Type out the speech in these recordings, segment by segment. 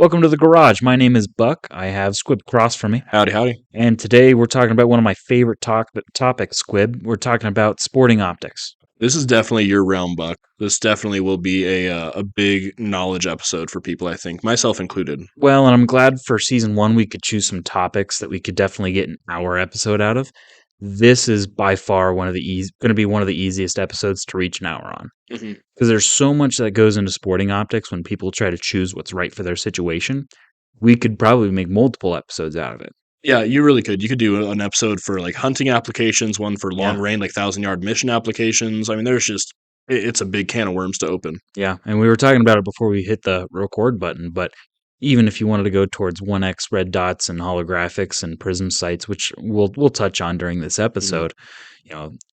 Welcome to the garage. My name is Buck. I have Squib across from me. Howdy, howdy. And today we're talking about one of my favorite topics, Squib. We're talking about sporting optics. This is definitely your realm, Buck. This definitely will be a big knowledge episode for people, I think, myself included. Well, and I'm glad for season one we could choose some topics that we could definitely get an hour episode out of. This is by far going to be one of the easiest episodes to reach an hour on. Mhm. Because there's so much that goes into sporting optics when people try to choose what's right for their situation. We could probably make multiple episodes out of it. Yeah, you really could. You could do an episode for like hunting applications, one for long Yeah. range, like 1,000-yard mission applications. I mean, it's a big can of worms to open. Yeah, and we were talking about it before we hit the record button, but even if you wanted to go towards 1x red dots and holographics and prism sights, which we'll touch on during this episode,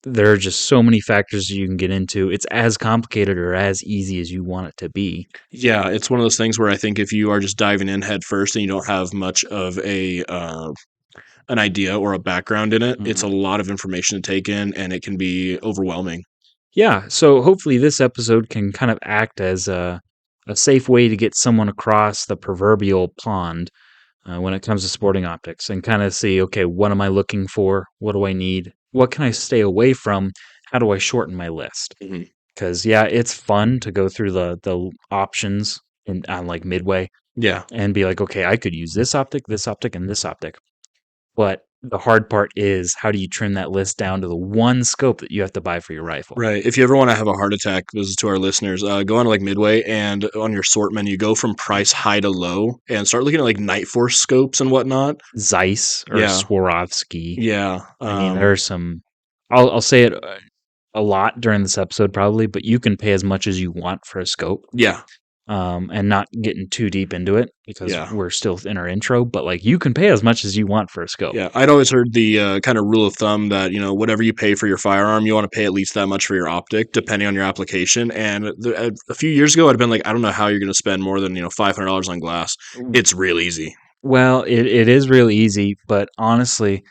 there are just so many factors you can get into. It's as complicated or as easy as you want it to be. Yeah, it's one of those things where I think if you are just diving in head first and you don't have much of an idea or a background in it, it's a lot of information to take in, and it can be overwhelming. Yeah, so hopefully this episode can kind of act as a safe way to get someone across the proverbial pond when it comes to sporting optics and kind of see, okay, what am I looking for? What do I need? What can I stay away from? How do I shorten my list? Mhm. Because yeah, it's fun to go through the options on like Midway Yeah. and be like, okay, I could use this optic, and this optic. But the hard part is how do you trim that list down to the one scope that you have to buy for your rifle? Right. If you ever want to have a heart attack, this is to our listeners, go on to like Midway and on your sort menu, go from price high to low and start looking at like Nightforce scopes and whatnot. Zeiss or Yeah. Swarovski. Yeah. I mean, there's some. I'll say it a lot during this episode probably, but you can pay as much as you want for a scope. Yeah. And not getting too deep into it because Yeah. we're still in our intro, but like you can pay as much as you want for a scope. Yeah. I'd always heard the kind of rule of thumb that, whatever you pay for your firearm, you want to pay at least that much for your optic, depending on your application. And a few years ago, I'd been like, I don't know how you're going to spend more than, $500 on glass. It's real easy. Well, it is really easy, but honestly,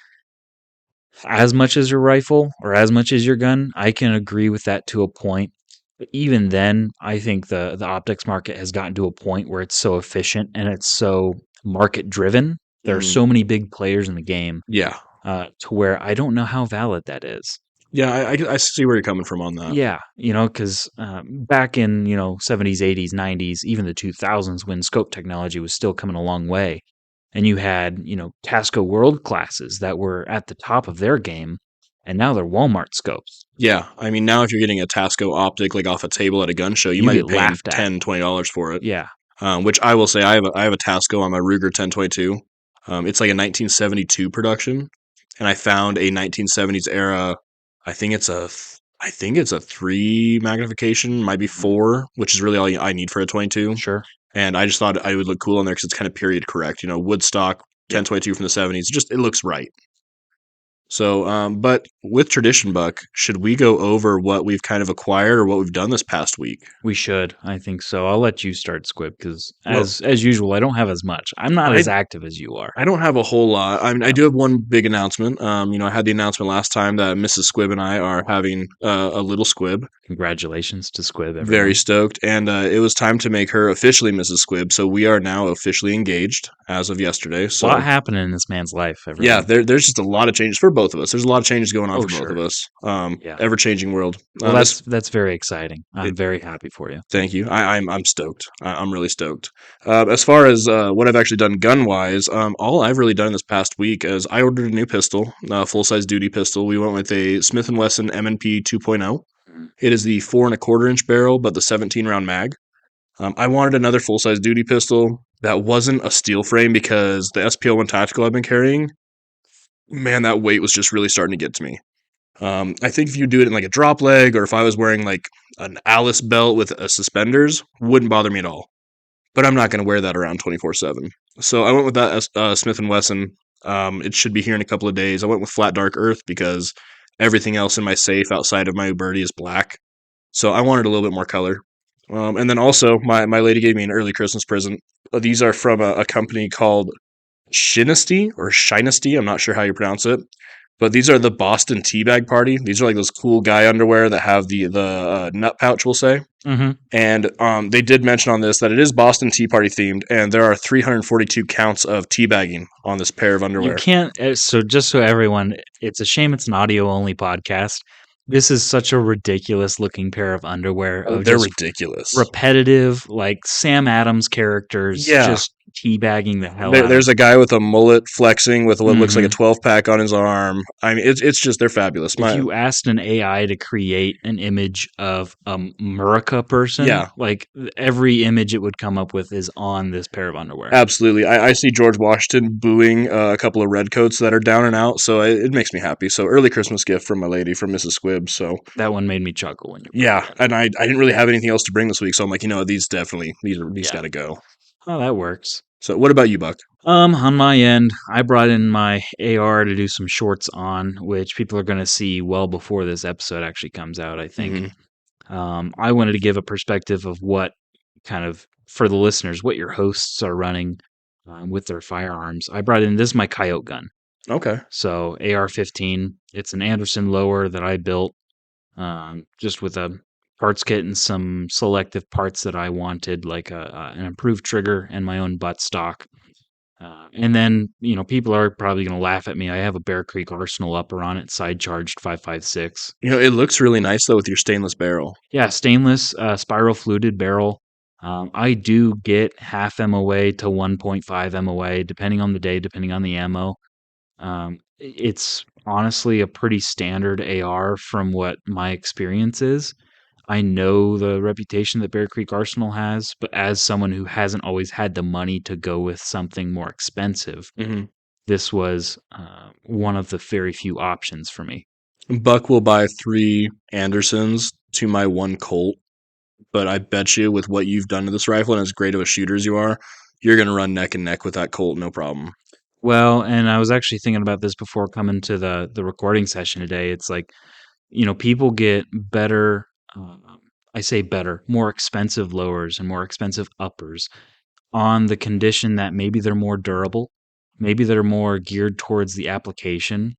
as much as your rifle or as much as your gun, I can agree with that to a point. But even then, I think the optics market has gotten to a point where it's so efficient and it's so market driven. There are so many big players in the game Yeah. to where I don't know how valid that is. Yeah. I see where you're coming from on that. Yeah, because back in 70s, 80s, 90s, even the 2000s, when scope technology was still coming a long way, and you had Casco World classes that were at the top of their game, and now they're Walmart scopes. Yeah, I mean, now if you're getting a Tasco optic like off a table at a gun show, you You might get be paying laughed at. $10-$20 for it. Yeah, Which I will say, I have a Tasco on my Ruger 1022. It's like a 1972 production, and I found a 1970s era. I think it's a 3 magnification, might be 4, which is really all I need for a 22. sure. And I just thought I would look cool on there because it's kind of period correct. Woodstock 1022 from the 70s. It looks right. So, but with tradition, Buck, should we go over what we've kind of acquired or what we've done this past week? We should. I think so. I'll let you start, Squib, because Well- as usual, I don't have as much. I'm not I- as active as you are. I don't have a whole lot. I mean, I do have one big announcement. I had the announcement last time that Mrs. Squib and I are having a little squib. Congratulations to Squib. Everyone. Very stoked. And it was time to make her officially Mrs. Squib. So we are now officially engaged as of yesterday. a So lot happening in this man's life. Everyone. yeah, there's just a lot of changes for both of us. There's a lot of changes going on Oh, for both sure. of us. Yeah. Ever changing world. Well, that's very exciting. I'm very happy for you. Thank you. I'm stoked. I'm really stoked. As far as what I've actually done gun wise, all I've really done this past week is I ordered a new pistol, full size duty pistol. We went with a Smith & Wesson M&P 2.0. It is the 4 1/4 inch barrel, but the 17 round mag. I wanted another full size duty pistol that wasn't a steel frame because the SPL1 tactical I've been carrying, man, that weight was just really starting to get to me. I think if you do it in like a drop leg, or if I was wearing like an Alice belt with suspenders, wouldn't bother me at all. But I'm not going to wear that around 24/7. So I went with that Smith & Wesson. It should be here in a couple of days. I went with flat dark earth because everything else in my safe outside of my Uberti is black. So I wanted a little bit more color. And then also, my lady gave me an early Christmas present. These are from a company called Shinesty or Shinesty. I'm not sure how you pronounce it. But these are the Boston Teabag Party. These are like those cool guy underwear that have the nut pouch, we'll say. Mm-hmm. And they did mention on this that it is Boston Tea Party themed, and there are 342 counts of teabagging on this pair of You underwear. can't. So just so everyone, it's a shame it's an audio only podcast. This is such a ridiculous looking pair of underwear Oh, of they're just ridiculous. repetitive, like Sam Adams characters Yeah, just teabagging the hell out of. there's a guy with a mullet flexing with what looks like a Hmm. 12 pack on his arm. I mean, it's just they're fabulous. If My you asked an AI to create an image of a Murica person, Yeah, like every image it would come up with is on this pair of underwear. absolutely. I see George Washington booing a couple of redcoats that are down and out, so it makes me happy. So early Christmas gift from my lady, from Mrs. Squib. So That one made me chuckle when you brought yeah, it in. and I didn't really have anything else to bring this week, so I'm like, these Yeah. got to go. Oh, that works. So what about you, Buck? On my end, I brought in my AR to do some shorts on, which people are going to see well before this episode actually comes out, I think. Hmm. I wanted to give a perspective of what kind of, for the listeners, what your hosts are running with their firearms. I brought in this is my coyote gun. Okay. So AR-15. It's an Anderson lower that I built just with a parts kit and some selective parts that I wanted, like an improved trigger and my own butt stock. And then, people are probably going to laugh at me. I have a Bear Creek Arsenal upper on it, side charged 5.56. It looks really nice though with your stainless barrel. Yeah, stainless, spiral fluted barrel. I do get half MOA to 1.5 MOA, depending on the day, depending on the ammo. It's honestly a pretty standard AR from what my experience is. I know the reputation that Bear Creek Arsenal has, but as someone who hasn't always had the money to go with something more expensive, Hmm. this was one of the very few options for me. Buck will buy 3 Andersons to my 1 Colt, but I bet you with what you've done to this rifle and as great of a shooter as you are, you're gonna run neck and neck with that Colt, no problem. Well, and I was actually thinking about this before coming to the recording session today. It's like, people get better, um, I say better, more expensive lowers and more expensive uppers on the condition that maybe they're more durable, maybe they're more geared towards the application.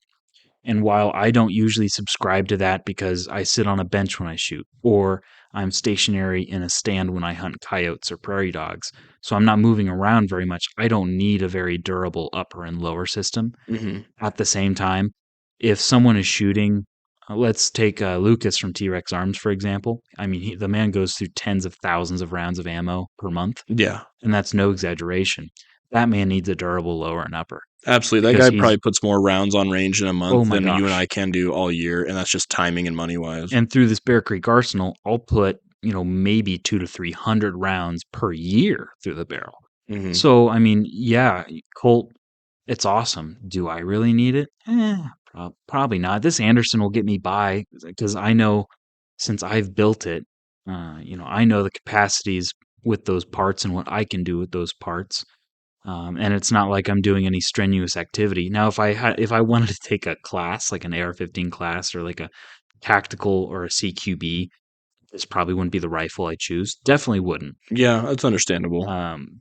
And while I don't usually subscribe to that because I sit on a bench when I shoot, or I'm stationary in a stand when I hunt coyotes or prairie dogs, so I'm not moving around very much, I don't need a very durable upper and lower system. Hmm. At the same time, if someone is shooting, let's take Lucas from T Rex Arms, for example. I mean, the man goes through tens of thousands of rounds of ammo per month, Yeah, and that's no exaggeration. That man needs a durable lower and upper absolutely. That because guy he's, probably puts more rounds on range in a oh month my than you and gosh. I can do all year, and that's just timing and money wise. And through this Bear Creek arsenal, I'll put, maybe 2 to 300 rounds per year through the barrel. Hmm. So, I mean, yeah, Colt, it's awesome. Do I really need it? Probably not. This Anderson will get me by because I know since I've built it, I know the capacities with those parts and what I can do with those parts. And it's not like I'm doing any strenuous activity. Now, if I wanted to take a class like an AR-15 class or like a tactical or a CQB, this probably wouldn't be the rifle I choose. Definitely wouldn't, Yeah, that's understandable.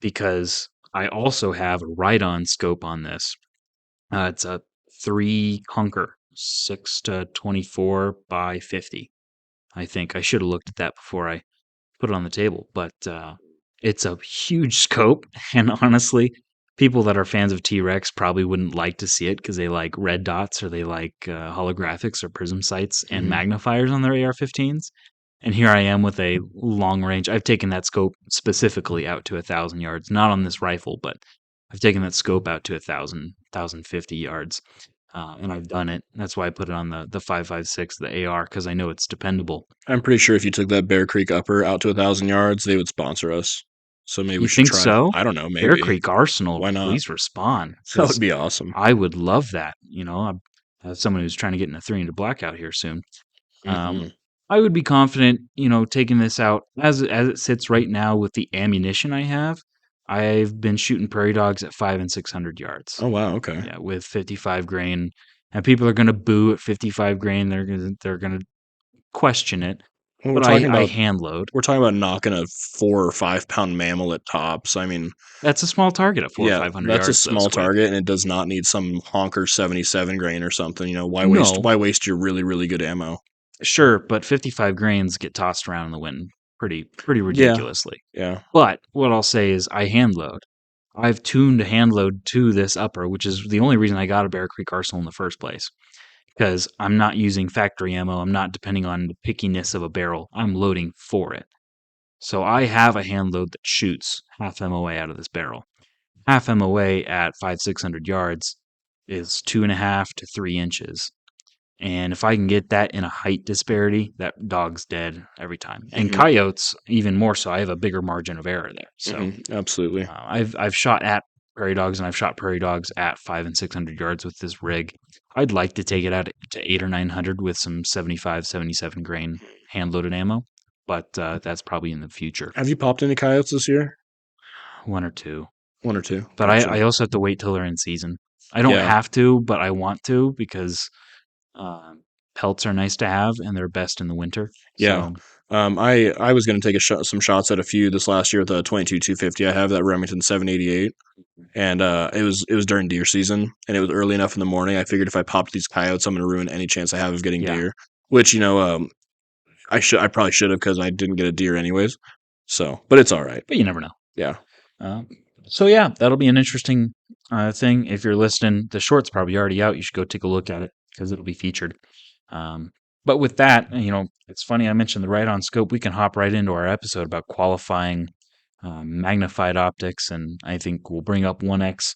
because I also have a right-on scope on this. It's a 3 Hunker, 6 to 24 by 50. I think I should have looked at that before I put it on the table, but it's a huge scope, and honestly, people that are fans of T-Rex probably wouldn't like to see it because they like red dots or they like holographics or prism sights and Hmm. magnifiers on their AR-15s. And here I am with a long range. I've taken that scope specifically out to 1,000 yards, not on this rifle, but I've taken that scope out to 1,050 yards, and I've done it. That's why I put it on the 5.56, the AR, because I know it's dependable. I'm pretty sure if you took that Bear Creek upper out to 1,000 yards, they would sponsor us. So maybe we You should think try. so? I don't know, Bear maybe. Creek Arsenal, Why not? please respond That would because be awesome. I would love that. I'm as someone who's trying to get in a 300 blackout here soon. Um, Hmm. I would be confident, taking this out as it sits right now with the ammunition I have. I've been shooting prairie dogs at 5 and 600 yards. Oh wow, okay. Yeah, with 55 grain, and people are going to boo at 55 grain. They're gonna question it. When but I hand load. we're talking about knocking a 4 or 5 pound mammal at tops. I mean, That's a small target at 4 or yeah, 500 that's a yards, though, small Squib. target, and it does not need some honker 77 grain or something. No, Why waste your really really good ammo? sure, but 55 grains get tossed around in the wind pretty Yeah, ridiculously. yeah. But what I'll say is I hand load. I've tuned a hand load to this upper, which is the only reason I got a Bear Creek Arsenal in the first place. Because I'm not using factory ammo. I'm not depending on the pickiness of a barrel. I'm loading for it. So I have a hand load that shoots half MOA out of this barrel. Half MOA at 500-600 yards is 2.5 to 3 inches. And if I can get that in a height disparity, that dog's dead every time. And Hmm. coyotes, even more so. I have a bigger margin of error there. So Absolutely. I've shot at prairie dogs and I've shot prairie dogs at 500 and 600 yards with this rig. I'd like to take it out to 8 or 900 with some 75, 77 grain hand loaded ammo, but that's probably in the future. Have you popped any coyotes this year? One or two. One or two. But Gotcha. I also have to wait till they're in season. I don't Yeah. have to, but I want to because um, pelts are nice to have and they're best in the winter. Yeah. So I was going to take some shots at a few this last year with a 22 250. I have that Remington 788, and it was during deer season, and it was early enough in the morning. I figured if I popped these coyotes, I'm going to ruin any chance I have of getting yeah, deer. Which I probably should have because I didn't get a deer anyways. So, but it's all right. but you never know. Yeah. Um, so yeah, that'll be an interesting thing. If you're listening, the short's probably already out. You should go take a look at it because it'll be featured. Um, but with that, it's funny I mentioned the right on scope. We can hop right into our episode about qualifying magnified optics, and I think we'll bring up 1x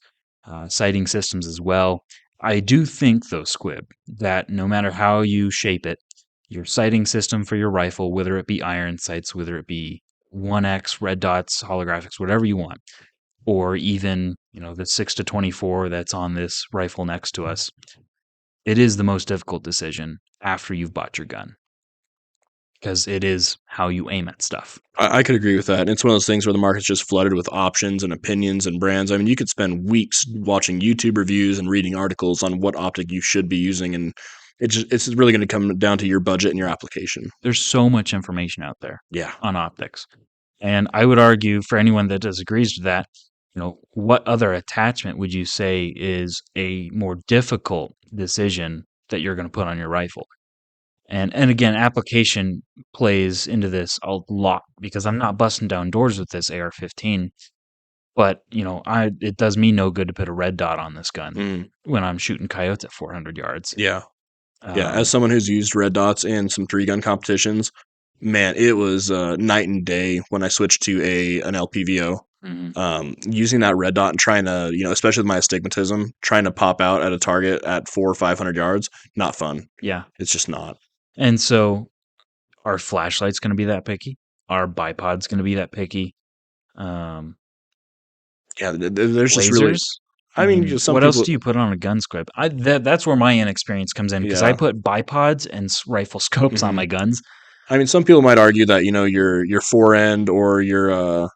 sighting systems as well. I do think, though, Squib, that no matter how you shape it, your sighting system for your rifle, whether it be iron sights, whether it be 1x, red dots, holographics, whatever you want, or even, the 6 to 24 that's on this rifle next to us, it is the most difficult decision after you've bought your gun because it is how you aim at stuff. I could agree with that. And it's one of those things where the market's just flooded with options and opinions and brands. I mean, you could spend weeks watching YouTube reviews and reading articles on what optic you should be using, and it's really going to come down to your budget and your application. There's so much information out there Yeah. on optics. And I would argue for anyone that disagrees with that, what other attachment would you say is a more difficult decision that you're going to put on your rifle? And again, application plays into this a lot because I'm not busting down doors with this AR-15, but it does me no good to put a red dot on this gun Mm, when I'm shooting coyotes at 400 yards. yeah. Yeah. As Um, someone who's used red dots in some tree gun competitions, man, it was night and day when I switched to an LPVO. mhm, Using that red dot and trying to, especially with my astigmatism, trying to pop out at a target at 400 or 500 yards, not fun. yeah. It's just not. And so our flashlight's going to be that picky. Our bipod's going to be that picky. Um, Yeah, there's just really. lasers. I I mean, mean, just some what else people. do you put on a gun squib? That's where my inexperience comes in because I Yeah, put bipods and rifle scopes on hmm my guns. I mean, some people might argue that your fore end or your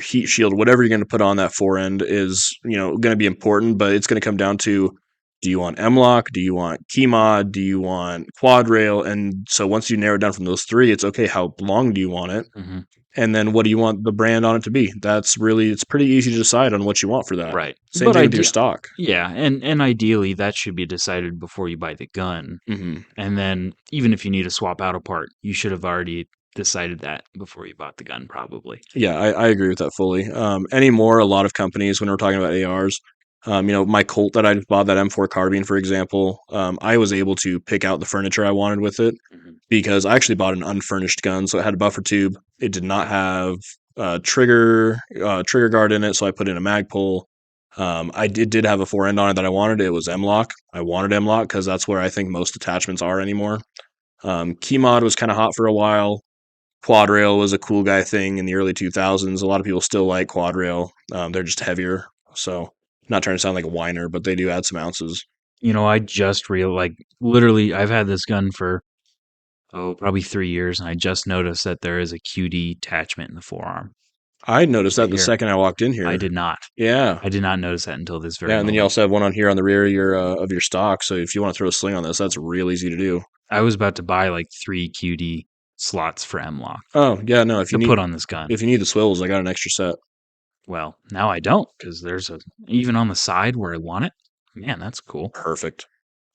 heat shield, whatever you're going to put on that fore end, is going to be important, but it's going to come down to: do you want M-lock? Do you want key mod? Do you want quad rail? And so once you narrow it down from those three, it's okay. How long do you want it? Hmm. And then what do you want the brand on it to be? It's pretty easy to decide on what you want for that. Right. Same But thing with your stock. yeah, and ideally that should be decided before you buy the gun. Hmm. And then even if you need to swap out a part, you should have already decided that before you bought the gun, probably. Yeah, I agree with that fully. Anymore, a lot of companies, when we're talking about ARs, my Colt that I just bought, that M4 carbine, for example, I was able to pick out the furniture I wanted with it Hmm. because I actually bought an unfurnished gun. So it had a buffer tube. It did not have trigger guard in it, so I put in a mag pull. I did have a fore end on it that I wanted. It was M-lock. I wanted M-lock because that's where I think most attachments are anymore. Key mod was kind of hot for a while. Quad rail was a cool guy thing in the early 2000s. A lot of people still like quad rail. They're just heavier. So, not trying to sound like a whiner, but they do add some ounces. I just literally, I've had this gun for probably 3 years, and I just noticed that there is a QD attachment in the forearm I noticed right that the here. second I walked in I here. did not. Yeah. I did not notice that until this very Yeah, and then you moment. also have one on here on the rear of your stock. So if you want to throw a sling on this, that's real easy to do. I was about to buy like 3 QD slots for M-lock Oh yeah, no. to put on this gun. If you need the swivels, I got an extra set. Well, now I don't because there's a even on the side where I want it. Man, that's cool. Perfect.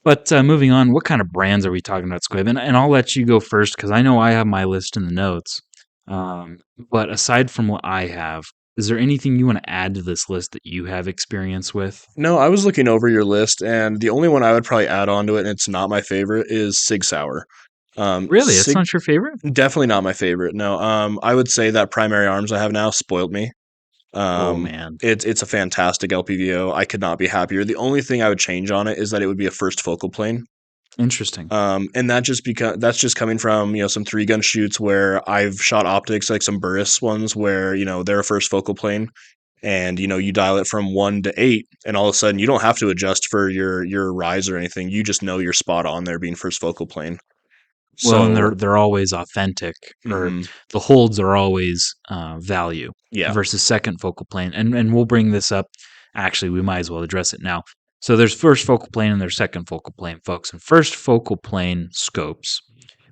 But moving on, what kind of brands are we talking about, Squib? And I'll let you go first because I know I have my list in the notes. But aside from what I have, is there anything you want to add to this list that you have experience with? No, I was looking over your list, and the only one I would probably add on to it, and it's not my favorite, is Sig Sauer. Really, it's Sig not your favorite? Definitely not my favorite. No, I would say that primary arms I have now spoiled me. Oh man, It's a fantastic LPVO. I could not be happier. The only thing I would change on it is that it would be a first focal plane. interesting. And that's just coming from some 3-gun shoots where I've shot optics like some Burris ones where they're a first focal plane, and you dial it from 1 to 8, and all of a sudden you don't have to adjust for your rise or anything. You just know you're spot on there being first focal plane. Well, and So they're always authentic, or mhm, the holds are always value yeah, versus second focal plane. And we'll bring this up. Actually, we might as well address it now. So there's first focal plane and there's second focal plane, folks. And first focal plane scopes,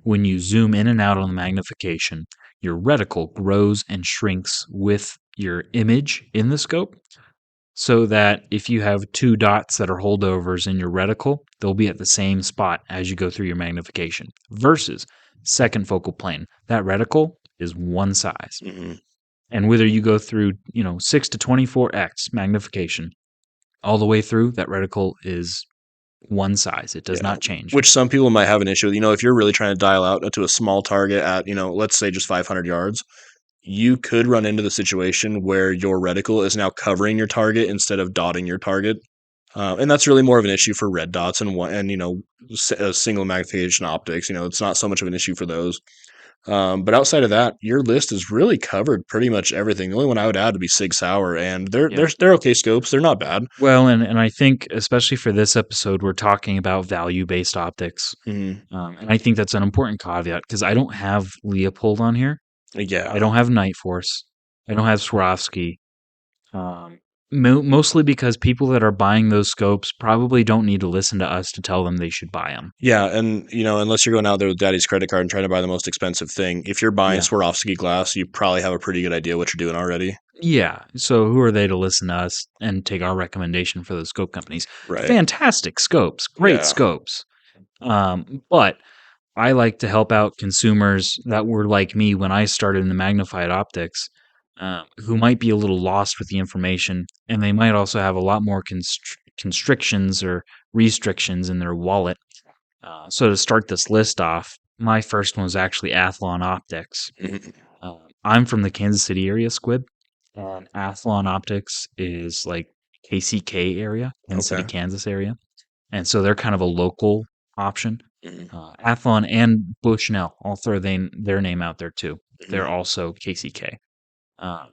when you zoom in and out on the magnification, your reticle grows and shrinks with your image in the scope, so that if you have two dots that are holdovers in your reticle, they'll be at the same spot as you go through your magnification. Versus second focal plane, that reticle is one size. mhm, And whether you go through, 6 to 24x magnification, all the way through, that reticle is one size. It does yeah. not change. Which some people might have an issue with. If you're really trying to dial out to a small target at let's say just 500 yards, you could run into the situation where your reticle is now covering your target instead of dotting your target. And that's really more of an issue for red dots and single magnification optics. It's not so much of an issue for those. But outside of that, your list has really covered pretty much everything. The only one I would add would be Sig Sauer, and they're Yeah. they're they're okay scopes. They're not bad. Well, and I think, especially for this episode, we're talking about value based optics. Mhm. And I think that's an important caveat because I don't have Leopold on here. I Yeah, don't have Nightforce. I don't have Swarovski. Um, Mostly because people that are buying those scopes probably don't need to listen to us to tell them they should buy them. yeah, and unless you're going out there with daddy's credit card and trying to buy the most expensive thing, if you're buying Yeah. Swarovski glass, you probably have a pretty good idea what you're doing already. Yeah. So who are they to listen to us and take our recommendation for those scope companies? Right. Fantastic scopes, great Yeah. scopes. But I like to help out consumers that were like me when I started in the magnified optics, who might be a little lost with the information, and they might also have a lot more constrictions or restrictions in their wallet. So to start this list off, my first one was actually Athlon Optics. Mhm. I'm from the Kansas City area, Squib, and Athlon Optics is like KCK area, Kansas City, Okay. Kansas area, and so they're kind of a local option. Mhm. Athlon and Bushnell, I'll throw their name out there too. They're Mhm. also KCK.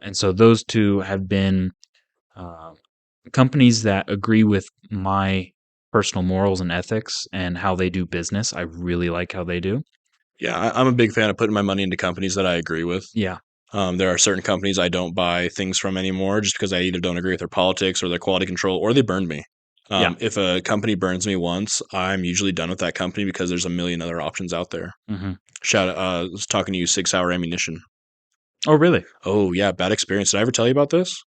And so those two have been uh, companies that agree with my personal morals and ethics and how they do business. I really like how they do. Yeah, I'm a big fan of putting my money into companies that I agree with. Yeah, There are certain companies I don't buy things from anymore just because I either don't agree with their politics or their quality control or they burned me. yeah. If a company burns me once, I'm usually done with that company because there's a million other options out there. Hmm. Shout out, I was talking to you, 6 Hour Ammunition. Oh, really? Oh, yeah, bad experience. Did I ever tell you about this?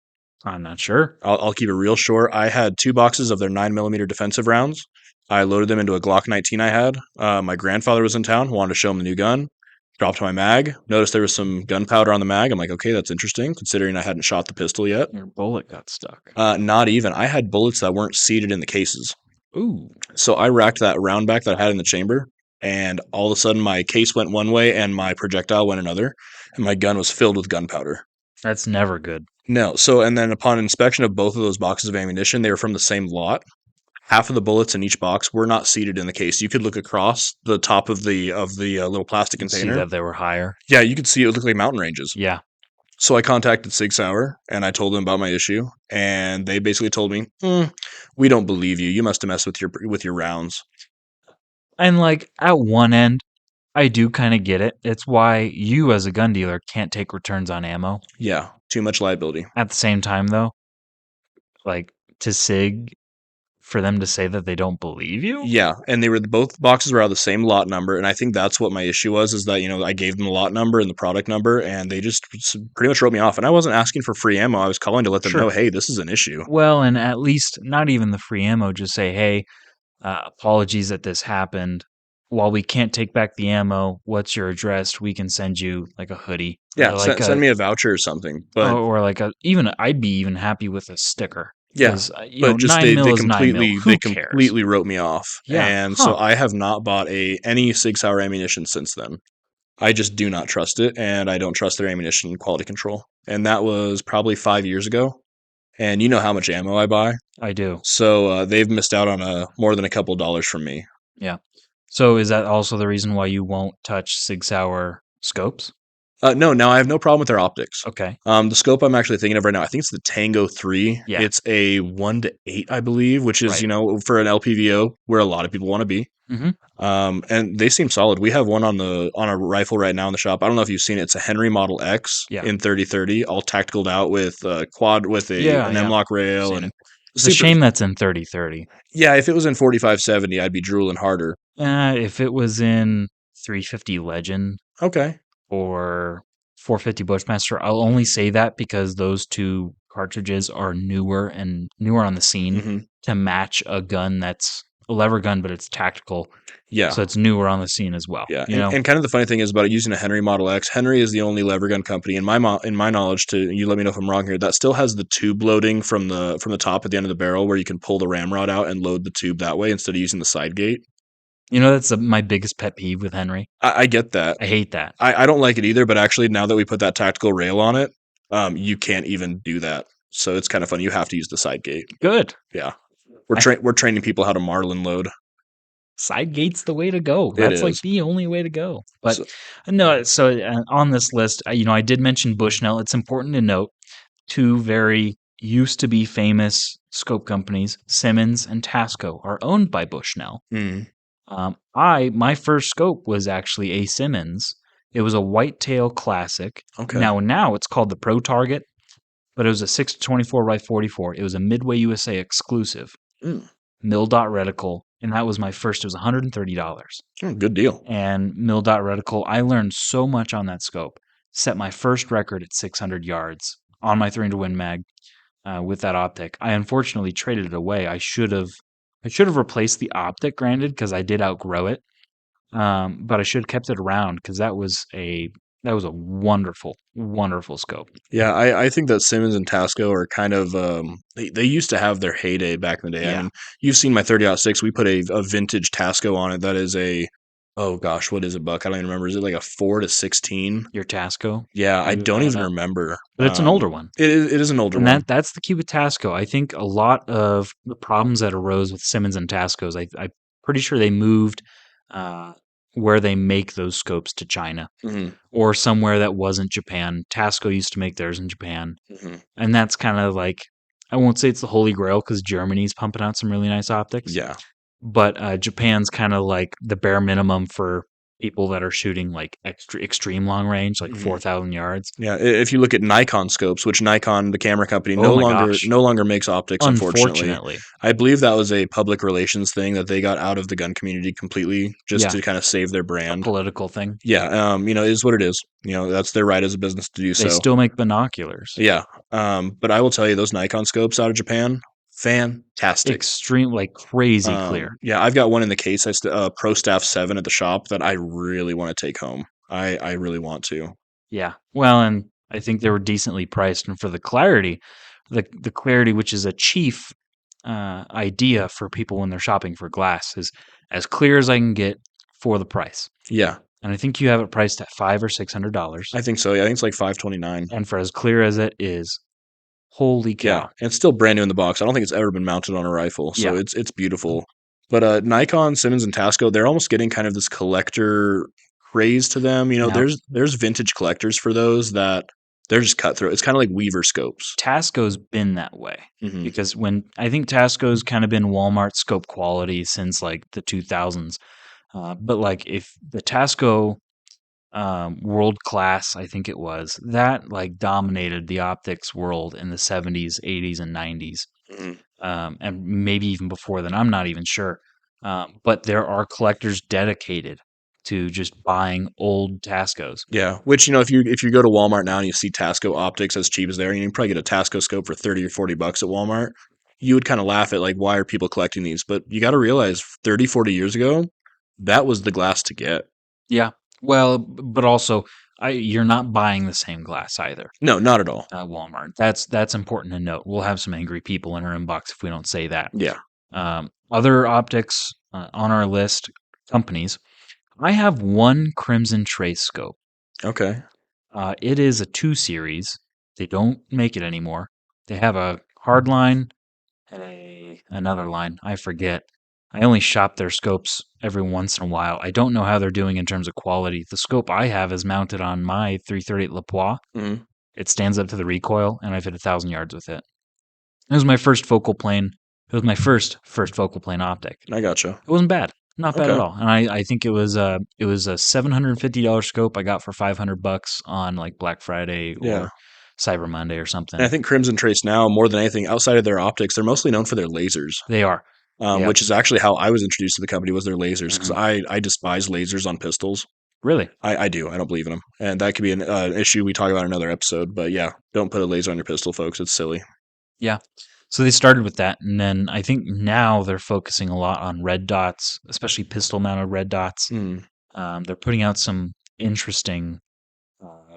I'm not sure. I'll keep it real short. I had 2 boxes of their 9mm defensive rounds. I loaded them into a Glock 19 I had. My grandfather was in town, wanted to show him the new gun. Dropped my mag. Noticed there was some gunpowder on the mag. I'm like, okay, that's interesting, considering I hadn't shot the pistol yet. Your bullet got stuck. Not even. I had bullets that weren't seated in the cases. Ooh, So I racked that round back that I had in the chamber, and all of a sudden my case went one way and my projectile went another, and my gun was filled with gunpowder. that's never good. No. So, and then upon inspection of both of those boxes of ammunition, they were from the same lot. Half of the bullets in each box were not seated in the case. You could look across the top of the little plastic You can see container. that they were higher. Yeah, you could see it looked like mountain ranges. Yeah. So I contacted Sig Sauer and I told them about my issue, and they basically told me, "We don't believe you. You must have messed with your rounds." And like at one end, I do kind of get it. It's why you as a gun dealer can't take returns on ammo. Yeah, too much liability. At the same time though, like to SIG, for them to say that they don't believe you? Yeah, and they were both boxes were out of the same lot number, and I think that's what my issue was, is that, I gave them the lot number and the product number, and they just pretty much wrote me off. And I wasn't asking for free ammo. I was calling to let them know, Sure. hey, this is an issue. Well, and at least not even the free ammo, just say, hey, apologies that this happened. While we can't take back the ammo, what's your address? We can send you like a hoodie Yeah, or like send me a voucher or something. But or like even I'd be even happy with a sticker yeah, because but just 9 mil is 9 mil. they Who cares? completely wrote me off, Yeah, and so huh? I have not bought any Sig Sauer ammunition since then. I just do not trust it, and I don't trust their ammunition quality control. And that was probably 5 years ago. And you know how much ammo I buy, I do. so they've missed out on more than a couple dollars from me. Yeah. So is that also the reason why you won't touch Sig Sauer scopes? No, now I have no problem with their optics. Okay. The scope I'm actually thinking of right now, I think it's the Tango 3. Yeah. It's a 1-8, I believe, which is, Right. for an LPVO where a lot of people want to be. Mm-hmm. And they seem solid. We have one on a rifle right now in the shop. I don't know if you've seen it. It's a Henry Model X Yeah. in 30-30, all tacticaled out with quad with an Yeah. M-lock rail Seen and it. It's a super. shame that's in 30-30. Yeah, if it was in 45-70, I'd be drooling harder. If it was in 350 Legend Okay. or 450 Bushmaster, I'll only say that because those two cartridges are newer on the scene Hmm. to match a gun that's a lever gun, but it's tactical. Yeah. So it's newer on the scene as well. Yeah, and kind of the funny thing is about it using a Henry Model X. Henry is the only lever gun company in my knowledge. To you, let me know if I'm wrong here. That still has the tube loading from the top at the end of the barrel, where you can pull the ramrod out and load the tube that way instead of using the side gate. That's my biggest pet peeve with Henry. I get that. I hate that. I don't like it either. But actually, now that we put that tactical rail on it, you can't even do that. So it's kind of funny. You have to use the side gate. Good. Yeah, I- we're training people how to Marlin load. Side gate's the way to go. It That's like is. the only way to go. But So, no, so on this list, I did mention Bushnell. It's important to note two very used to be famous scope companies, Simmons and Tasco, are owned by Bushnell. mm, My first scope was actually a Simmons. It was a Whitetail Classic. okay. Now it's called the Pro Target, but it was a 6-24 by 44. It was a Midway USA exclusive, Mm, mil dot reticle, and that was my first. It was $130. good deal. And mil dot reticle, I learned so much on that scope. Set my first record at 600 yards on my 300 Win Mag with that optic. I unfortunately traded it away. I should have replaced the optic, granted, because I did outgrow it. But I should have kept it around because that was a wonderful, wonderful scope. Yeah, I think that Simmons and Tasco are kind of they used to have their heyday back in the day. I Yeah. mean, you've seen my 30-06. We put a vintage Tasco on it that is oh gosh, what is it, Buck? I don't even remember. Is it like a 4-16? Your Tasco. Yeah, I Look don't that even up. remember. But it's an older one. It is an older And one. that's the key with Tasco. I think a lot of the problems that arose with Simmons and Tascos, I'm pretty sure they moved where they make those scopes to China Mhm, or somewhere that wasn't Japan. Tasco used to make theirs in Japan. mhm. And that's kind of like, I won't say it's the holy grail because Germany's pumping out some really nice optics. Yeah. But Japan's kind of like the bare minimum for people that are shooting like extreme long range, like Mhm. 4,000 yards. Yeah, if you look at Nikon scopes, which Nikon, the camera company, Oh my gosh. no longer makes optics, unfortunately. Unfortunately. I believe that was a public relations thing that they got out of the gun community completely just Yeah. to kind of save their A brand. political thing. Yeah, it is what it is. That's their right as a business to do They so. still make binoculars. Yeah, but I will tell you, those Nikon scopes out of Japan, fantastic. Extreme, like crazy clear. Yeah, I've got one in the case. Pro Staff 7 at the shop that I really want to take home. I really want to. Yeah. Well, and I think they were decently priced. And for the clarity, the clarity, which is a chief idea for people when they're shopping for glass, is as clear as I can get for the price. Yeah, And I think you have it priced at $500 or $600. I think so. Yeah, I think it's like 529. And for as clear as it is, holy cow. Yeah, and it's still brand new in the box. I don't think it's ever been mounted on a rifle, so Yeah. it's beautiful. But Nikon, Simmons, and Tasco, they're almost getting kind of this collector craze to them. Yeah. There's vintage collectors for those that they're just cutthroat. It's kind of like Weaver scopes. Tasco's been that way Mhm. because when I think Tasco's kind of been Walmart scope quality since like the 2000s. But like if the Tasco world class, I think it was, that like dominated the optics world in the 70s, 80s, and 90s. Mhm. And maybe even before then. I'm not even sure. But there are collectors dedicated to just buying old Tascos. Yeah, which if you go to Walmart now and you see Tasco optics as cheap as they are, you can probably get a Tasco scope for 30 or 40 bucks at Walmart. You would kind of laugh at like why are people collecting these? But you got to realize 30, 40 years ago, that was the glass to get. Yeah. Well, but also, you're not buying the same glass either No, not at all. at Walmart. That's important to note. We'll have some angry people in our inbox if we don't say that. Yeah. Other optics on our list companies. I have one Crimson Trace scope. Okay. It is a 2 series. They don't make it anymore. They have a hard line and another line. I forget. I only shop their scopes every once in a while. I don't know how they're doing in terms of quality. The scope I have is mounted on my 338 Lapois. Hmm. It stands up to the recoil, and I've hit 1,000 yards with it. It was my first focal plane. It was my first focal plane optic. I gotcha. It wasn't bad, not bad at Okay. all. And I think it was a $750 scope I got for $500 on like Black Friday Yeah. or Cyber Monday or And I something. think Crimson Trace now, more than anything, outside of their optics, they're mostly known for their lasers. They are. Yep. Which is actually how I was introduced to the company was their lasers because Hmm. I despise lasers on pistols. Really. I do. I don't believe in them, and that could be an issue we talk about in another episode. But yeah, don't put a laser on your pistol, folks. It's silly. Yeah. So they started with that, and then I think now they're focusing a lot on red dots, especially pistol mounted red dots. Mm, They're putting out some interesting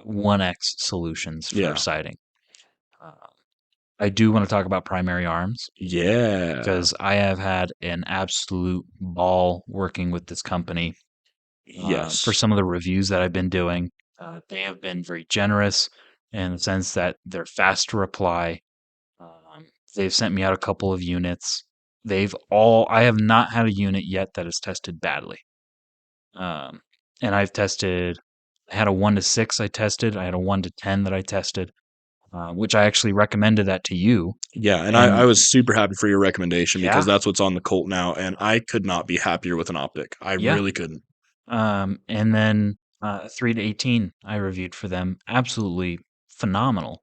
1x solutions for yeah, sighting. Uh, I do want to talk about primary arms yeah, because I have had an absolute ball working with this company for yes, some of the reviews that I've been doing. They have been very generous in the sense that they're fast to reply. Um, they've sent me out a couple of units. I have not had a unit yet that has tested badly. Um, and I had a 1 to 6 I tested. I had a 1 to 10 that I tested, which I actually recommended that to you. yeah. And I And was super happy for your recommendation because yeah, that's what's on the Colt now, and I could not be happier with an optic. I yeah. really couldn't. And then 3 to 18 I reviewed for them. Absolutely phenomenal.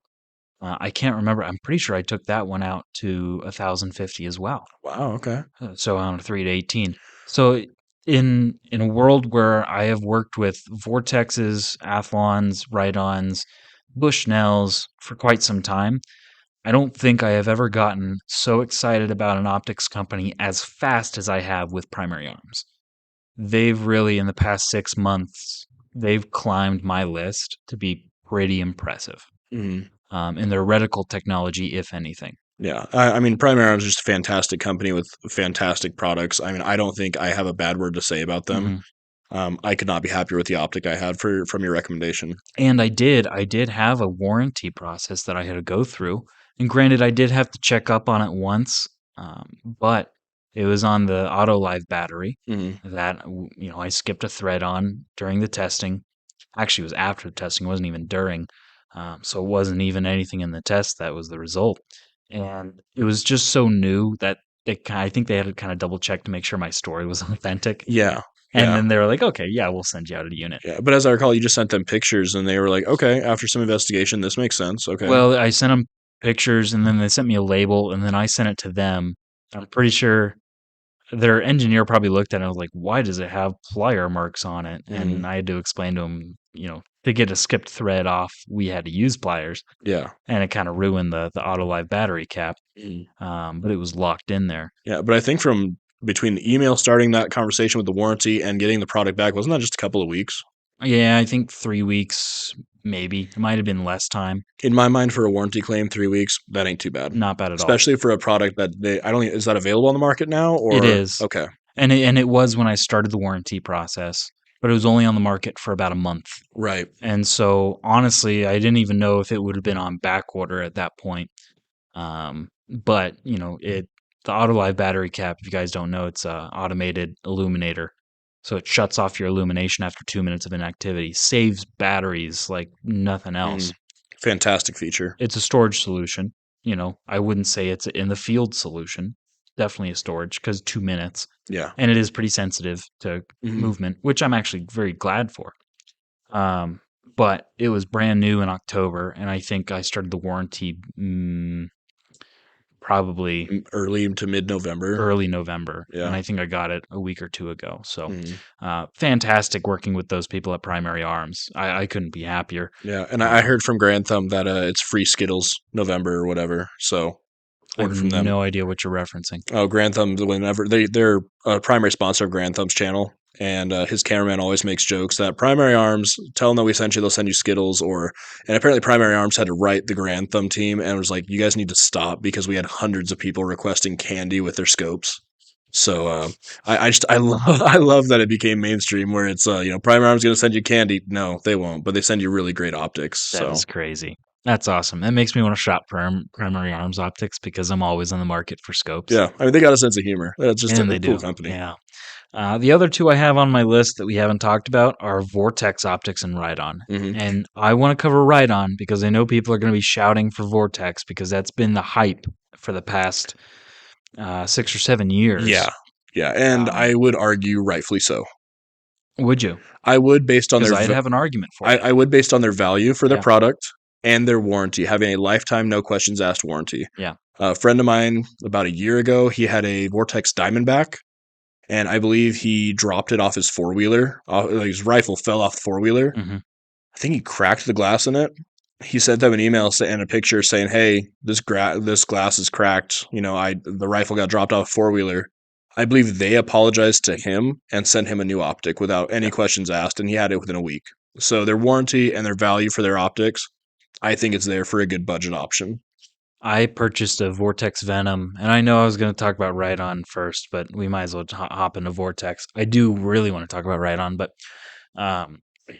I can't remember. I'm pretty sure I took that one out to 1,050 as well. Wow. Okay. So on a 3 to 18. So in a world where I have worked with vortexes, athlons, ride-ons, Bushnells for quite some time, I don't think I have ever gotten so excited about an optics company as fast as I have with Primary Arms. They've really, in the past 6 months, they've climbed my list to be pretty impressive Mhm. in their reticle technology, if anything. Yeah, I mean, Primary Arms is just a fantastic company with fantastic products. I mean, I don't think I have a bad word to say about them. Hmm. I could not be happier with the optic I had for from your recommendation. And I did have a warranty process that I had to go through. And granted, I did have to check up on it once, but it was on the auto live battery Mhm. that I skipped a thread on during the testing. Actually, it was after the testing; it wasn't even during. So it wasn't even anything in the test that was the result. And it was just so new that I think they had to kind of double check to make sure my story was authentic. Yeah, And yeah, then they were like, "Okay, yeah, we'll send you out a unit." yeah. But as I recall, you just sent them pictures, and they were like, "Okay." After some investigation, this makes sense. Okay. Well, I sent them pictures, and then they sent me a label, and then I sent it to them. I'm pretty sure their engineer probably looked at it and was like, "Why does it have plier marks on it?" Mhm. And I had to explain to him, to get a skipped thread off, we had to use pliers, Yeah. and it kind of ruined the auto live battery cap. Mhm. But it was locked in there. Yeah, but I think from between the email starting that conversation with the warranty and getting the product back, wasn't that just a couple of weeks? Yeah, I think 3 weeks, maybe. It might have been less time. In my mind, for a warranty claim, 3 weeks, that ain't too bad. Not bad at all. Especially for a product that I don't is that available on the market now It or is. okay. And it was when I started the warranty process, but it was only on the market for about a month. Right. And so honestly, I didn't even know if it would have been on back order at that point. But the AutoLive battery cap, if you guys don't know, it's a automated illuminator. So it shuts off your illumination after 2 minutes of inactivity, saves batteries like nothing else. Mhm. Fantastic feature. It's a storage solution. I wouldn't say it's in the field solution. Definitely a storage because 2 minutes, Yeah. and it is pretty sensitive to Mhm. movement, which I'm actually very glad for. Um, but it was brand new in October, and I think I started the warranty probably Early to mid-November. early November, and Yeah. I think I got it a week or two ago. So, Mhm. fantastic working with those people at Primary Arms. I couldn't be happier. Yeah, and I Um, heard from Grand Thumb that, it's free Skittles November or whatever, so I have order from them. no idea what you're referencing. Oh, Grand Thumb's whenever they're a primary sponsor of Grand Thumb's channel, and his cameraman always makes jokes that Primary Arms tell them that we sent you, they'll send you Skittles, or and apparently Primary Arms had to write the Grand Thumb team and was like, you guys need to stop because we had hundreds of people requesting candy with their scopes. So I just I love I love that it became mainstream where it's Primary Arms going to send you candy. No, they won't, but they send you really great optics. That So is crazy. That's awesome. That makes me want to shop Primary Arms Optics because I'm always on the market for scopes, yeah, I mean they got a sense of humor. That's just and a they cool do. company. Yeah. The other two I have on my list that we haven't talked about are Vortex Optics and Ride-On. Hmm. And I want to cover Ride-On because I know people are going to be shouting for Vortex because that's been the hype for the past 6 or 7 years. Yeah. Yeah, and Um, I would argue rightfully so. would you? I would based on Because their I'd have an argument for you. I would based on their value for their Yeah. product and their warranty, having a lifetime no questions asked warranty. Yeah. A friend of mine about a year ago, he had a Vortex Diamondback, and I believe he dropped it off his four wheeler. His rifle fell off the four wheeler. Hmm. I think he cracked the glass in it. He sent them an email and a picture saying, "Hey, this glass is cracked. The rifle got dropped off four wheeler." I believe they apologized to him and sent him a new optic without any Yeah. questions asked, and he had it within a week. So their warranty and their value for their optics, I think it's there for a good budget option. I purchased a Vortex Venom, and I know I was going to talk about Ride-On first, but we might as well hop into Vortex. I do really want to talk about Ride-On, but um,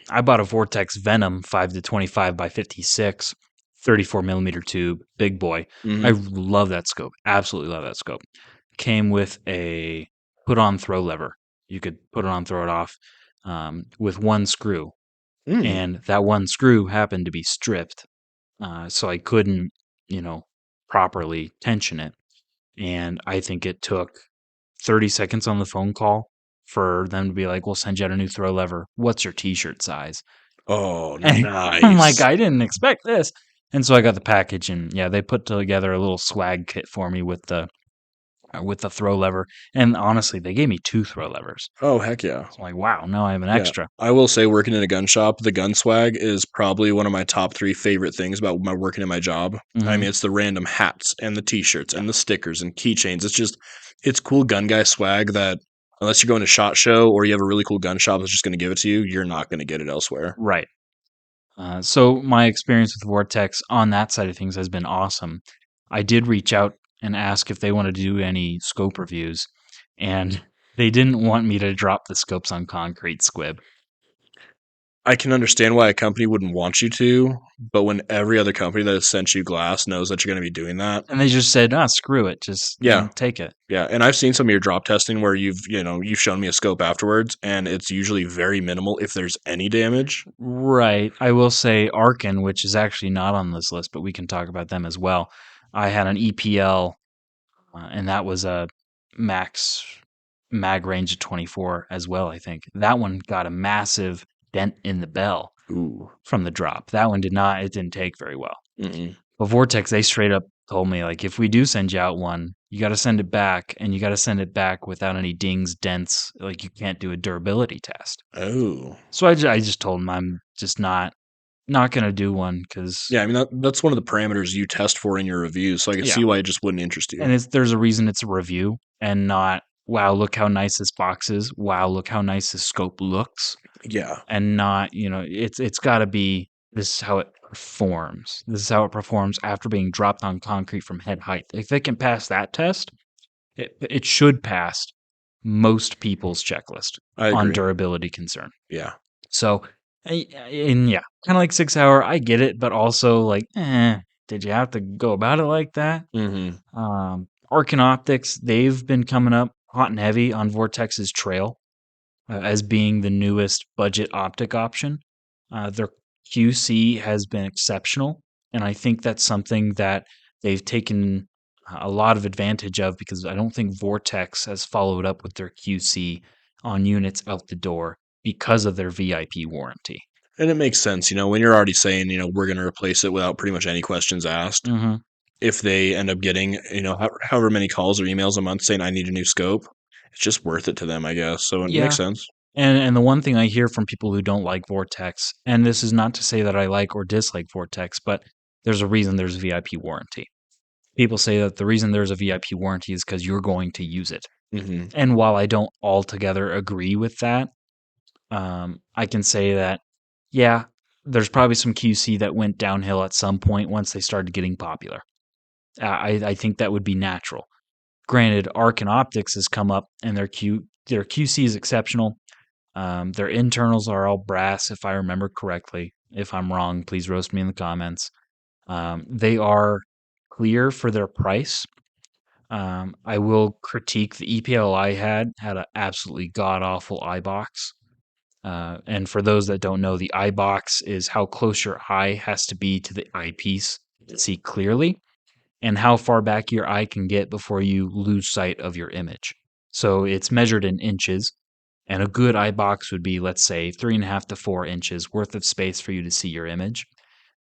I bought a Vortex Venom 5 to 25 by 56, 34 millimeter tube, big boy. I Hmm. love that scope. Absolutely love that scope. Came with a put on throw lever. You could put it on, throw it off with one screw. Mm. And that one screw happened to be stripped. So I couldn't, you know, properly tension it. And I think it took 30 seconds on the phone call for them to be like, we'll send you out a new throw lever. What's your t-shirt size? Oh, And I'm like, nice. I didn't expect this. And so I got the package, and yeah, they put together a little swag kit for me with the throw lever. And honestly, they gave me two throw levers. Oh, heck yeah. So I'm like, wow, now I have an Yeah. extra. I will say working in a gun shop, the gun swag is probably one of my top three favorite things about my working in my job. I Hmm. mean, it's the random hats and the t-shirts Yeah. and the stickers and keychains. It's cool gun guy swag that unless you're going to SHOT Show or you have a really cool gun shop that's just going to give it to you, you're not going to get it elsewhere. Right. So my experience with Vortex on that side of things has been awesome. I did reach out and ask if they wanted to do any scope reviews, and they didn't want me to drop the scopes on concrete, Squib. I can understand why a company wouldn't want you to, but when every other company that has sent you glass knows that you're going to be doing that, And they just said, "Ah, screw it, just yeah, take it." yeah, and I've seen some of your drop testing where you've shown me a scope afterwards, and it's usually very minimal if there's any damage. Right. I will say Arkin, which is actually not on this list, but we can talk about them as well. I had an EPL, and that was a max mag range of 24 as well. I think that one got a massive dent in the bell Ooh. from the drop. That one did not. It didn't take very well. Mm-mm. But Vortex, they straight up told me like, if we do send you out one, you got to send it back, and you got to send it back without any dings, dents. Like you can't do a durability test. Oh. So I just told them I'm just not gonna do one because Yeah, I mean that's one of the parameters you test for in your reviews, so I can yeah, see why it just wouldn't interest you. and there's a reason it's a review and not wow, look how nice this box is. Wow, look how nice this scope looks, Yeah. and not it's got to be this is how it performs. This is how it performs after being dropped on concrete from head height. If it can pass that test, it should pass most people's checklist I on agree. durability concern. Yeah. So, and yeah, kind of like 6 hour, I get it, but also like, did you have to go about it like that? Mhm. Arkin Optics, they've been coming up hot and heavy on Vortex's trail as being the newest budget optic option. Their QC has been exceptional, and I think that's something that they've taken a lot of advantage of because I don't think Vortex has followed up with their QC on units out the door because of their VIP warranty. And it makes sense, when you're already saying, we're gonna replace it without pretty much any questions asked. Hmm. if they end up getting, however many calls or emails a month saying I need a new scope, it's just worth it to them, I guess. So it makes Yeah. sense. And the one thing I hear from people who don't like Vortex, and this is not to say that I like or dislike Vortex, but there's a reason there's a VIP warranty. People say that the reason there's a VIP warranty is because you're going to use it. Hmm. And while I don't altogether agree with that, I can say that, yeah, there's probably some QC that went downhill at some point once they started getting popular. I think that would be natural. Granted, Arc and Optics has come up, and their QC is exceptional. Their internals are all brass, if I remember correctly. If I'm wrong, please roast me in the comments. They are clear for their price. I will critique the EPL I had an absolutely god awful eye box. And for those that don't know, the eye box is how close your eye has to be to the eyepiece to see clearly, and how far back your eye can get before you lose sight of your image. So it's measured in inches, and a good eye box would be, let's say, 3.5 to 4 inches worth of space for you to see your image.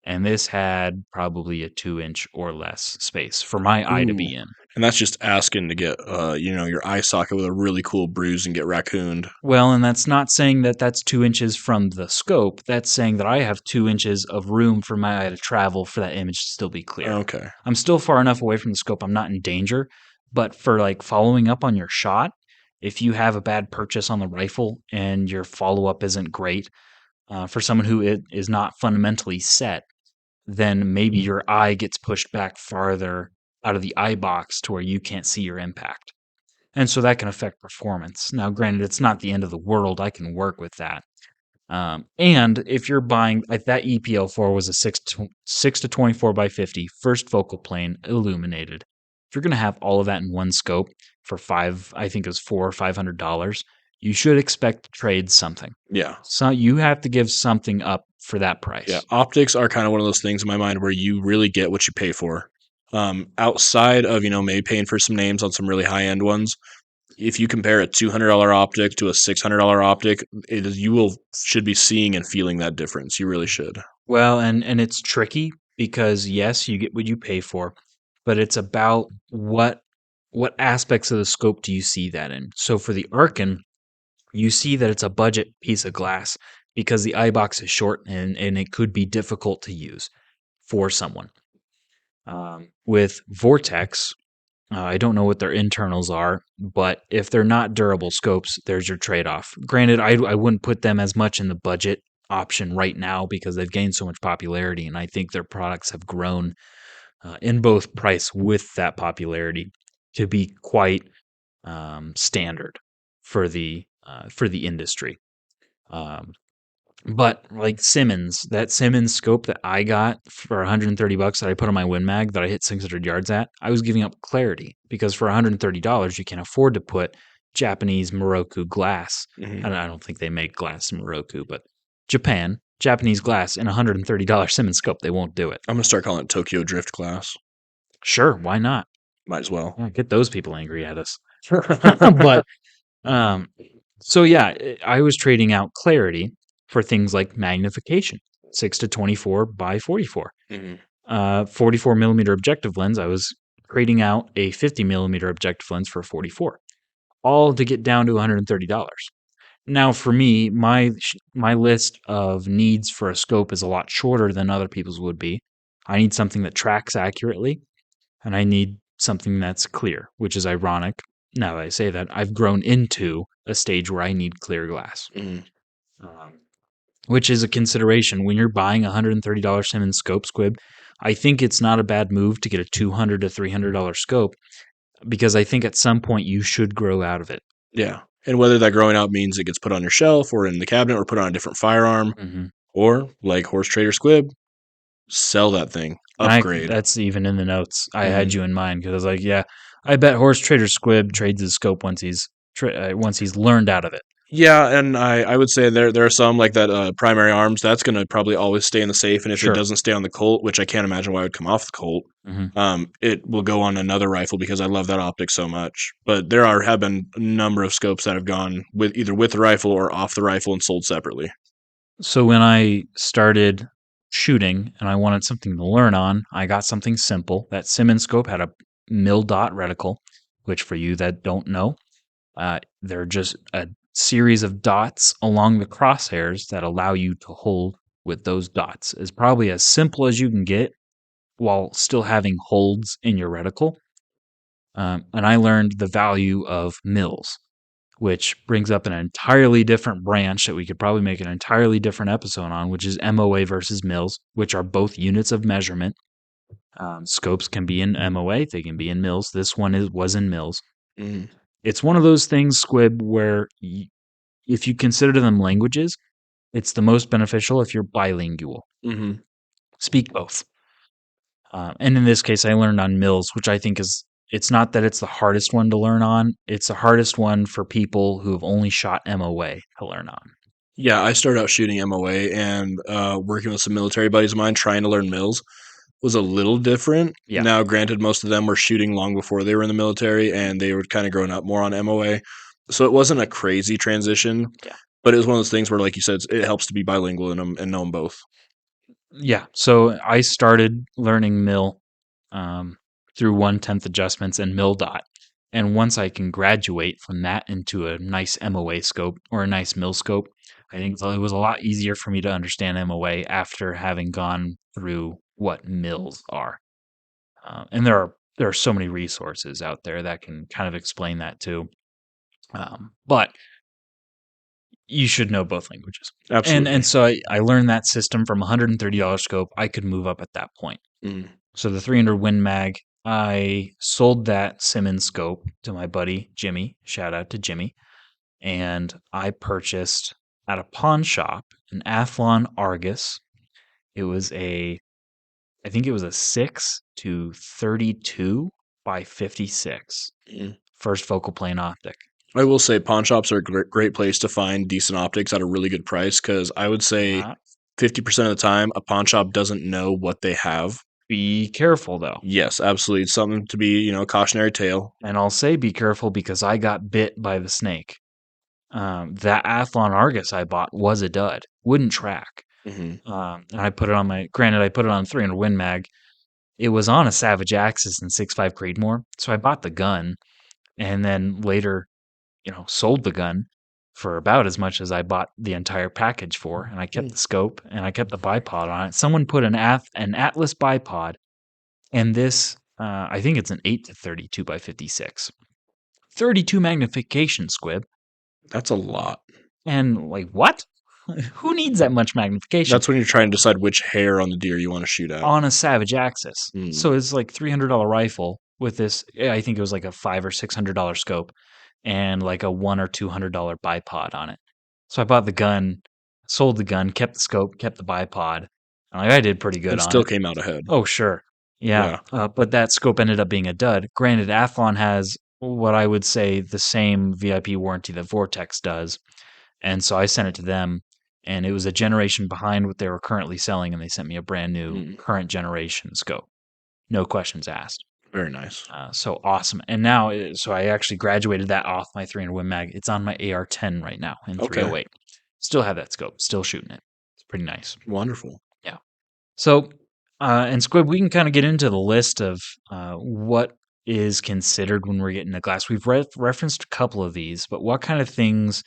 And this had probably a 2 inch or less space for my eye to Ooh. be in. And that's just asking to get, your eye socket with a really cool bruise and get raccooned. Well, and that's not saying that that's 2 inches from the scope. That's saying that I have 2 inches of room for my eye to travel for that image to still be clear. Okay. I'm still far enough away from the scope. I'm not in danger. But for like following up on your shot, if you have a bad purchase on the rifle and your follow up isn't great, for someone who is not fundamentally set, then maybe your eye gets pushed back farther out of the eye box to where you can't see your impact. And so that can affect performance. Now, granted, it's not the end of the world. I can work with that. And if you're buying, like that EPL4 was a 6 to 24 by 50 first focal plane illuminated. If you're going to have all of that in one scope for I think it was $400 or $500, you should expect to trade something. Yeah. So you have to give something up for that Yeah. price. Optics are kind of one of those things in my mind where you really get what you pay for. Outside of, maybe paying for some names on some really high end ones, if you compare a $200 optic to a $600 optic, you should be seeing and feeling that difference. You really should. Well, and it's tricky because yes, you get what you pay for, but it's about what aspects of the scope do you see that in. So for the Arkin, you see that it's a budget piece of glass because the eye box is short and it could be difficult to use for someone. With Vortex, I don't know what their internals are, but if they're not durable scopes, there's your trade off. Granted, I wouldn't put them as much in the budget option right now because they've gained so much popularity, and I think their products have grown in both price with that popularity to be quite standard for the industry. Um, but like that Simmons scope that I got for 130 bucks that I put on my Win Mag that I hit 600 yards at, I was giving up clarity because for $130 you can afford to put Japanese Moroku glass. Hmm. And I don't think they make glass in Moroku, but Japanese glass in a $130 Simmons scope, they won't do it. I'm gonna start calling it Tokyo Drift class. Sure, why not? Might as well. Yeah, get those people angry at us. But um, so yeah, I was trading out clarity for things like magnification, 6 to 24 by 44. Hmm. 44 millimeter objective lens, I was trading out a 50 millimeter objective lens for a 44, all to get down to $130. Now, for me, my list of needs for a scope is a lot shorter than other people's would be. I need something that tracks accurately, and I need something that's clear, which is ironic. Now that I say that, I've grown into a stage where I need clear glass, Hmm. um, which is a consideration when you're buying a $130 Simmons scope squib. I think it's not a bad move to get a $200 to $300 scope because I think at some point you should grow out of it. Yeah. And whether that growing out means it gets put on your shelf or in the cabinet or put on a different firearm, Hmm. or like Horse Trader Squib, sell that thing, And upgrade. that's even in the notes. I had Hmm. you in mind because I was like, yeah, I bet Horse Trader Squib trades his scope once he's learned out of it. Yeah, and I would say there are some like that primary arms that's going to probably always stay in the safe, and if it Sure. doesn't stay on the Colt, which I can't imagine why it would come off the Colt, Hmm. it will go on another rifle because I love that optic so much. But have been a number of scopes that have gone with the rifle or off the rifle and sold separately. So when I started shooting and I wanted something to learn on, I got something simple. That Simmons scope had a mil dot reticle, which for you that don't know, they're just a series of dots along the crosshairs that allow you to hold with those dots. Is probably as simple as you can get while still having holds in your reticle. And I learned the value of mils, which brings up an entirely different branch that we could probably make an entirely different episode on, which is MOA versus mils, which are both units of measurement. Scopes can be in MOA, they can be in mils. This one was in mils. Mm. It's one of those things, Squib, where if you consider them languages, it's the most beneficial if you're bilingual. Mm-hmm. Speak both. And in this case, I learned on mils, which I think it's not that it's the hardest one to learn on. It's the hardest one for people who have only shot MOA to learn on. Yeah, I started out shooting MOA and working with some military buddies of mine trying to learn mills was a little different. Yeah. Now, granted, most of them were shooting long before they were in the military and they were kind of growing up more on MOA. So it wasn't a crazy transition. Yeah. But it was one of those things where, like you said, it helps to be bilingual in them and know them both. Yeah. So I started learning mil through 1/10 adjustments and mil dot. And once I can graduate from that into a nice MOA scope or a nice mil scope, I think it was a lot easier for me to understand MOA after having gone through what mils are. And there are so many resources out there that can kind of explain that too. But you should know both languages. Absolutely. And so I learned that system from $130 scope. I could move up at that point. Mm. So the 300 Win Mag, I sold that Simmons scope to my buddy Jimmy. Shout out to Jimmy. And I purchased at a pawn shop an Athlon Argus. It was I think it was a 6 to 32 by 56. Mm. First focal plane optic. I will say pawn shops are a great place to find decent optics at a really good price because I would say Uh, 50% of the time a pawn shop doesn't know what they have. be careful though. Yes, absolutely. It's something to be, a cautionary tale. And I'll say be careful because I got bit by the snake. That Athlon Argus I bought was a dud. Wouldn't track. Hmm. And I put it on granted, I put it on 300 Win Mag. It was on a Savage Axis in 6.5 Creedmoor. So I bought the gun and then later, sold the gun for about as much as I bought the entire package for. And I kept the scope and I kept the bipod on it. Someone put an Atlas bipod and this, I think it's an 8 to 32 by 56. 32 magnification, Squib. That's a lot. And like, what? Who needs that much magnification? That's when you're trying to decide which hair on the deer you want to shoot at. On a Savage Axis. Mm. So it's like $300 rifle with this. I think it was like a $500 or $600 scope and like a $100 or $200 bipod on it. So I bought the gun, sold the gun, kept the scope, kept the bipod. And like, I did pretty good And on still it. came out ahead. Oh, sure. Yeah. But that scope ended up being a dud. Granted, Athlon has what I would say the same VIP warranty that Vortex does. And so I sent it to them, and it was a generation behind what they were currently selling, and they sent me a brand new current generation scope. No questions asked. Very nice. So awesome. And now, so I actually graduated that off my 300 Win Mag. It's on my AR-10 right now in 308. Still have that scope. Still shooting it. It's pretty nice. Wonderful. Yeah. So, and Squib, we can kind of get into the list of what is considered when we're getting a glass. We've referenced a couple of these, but what kind of things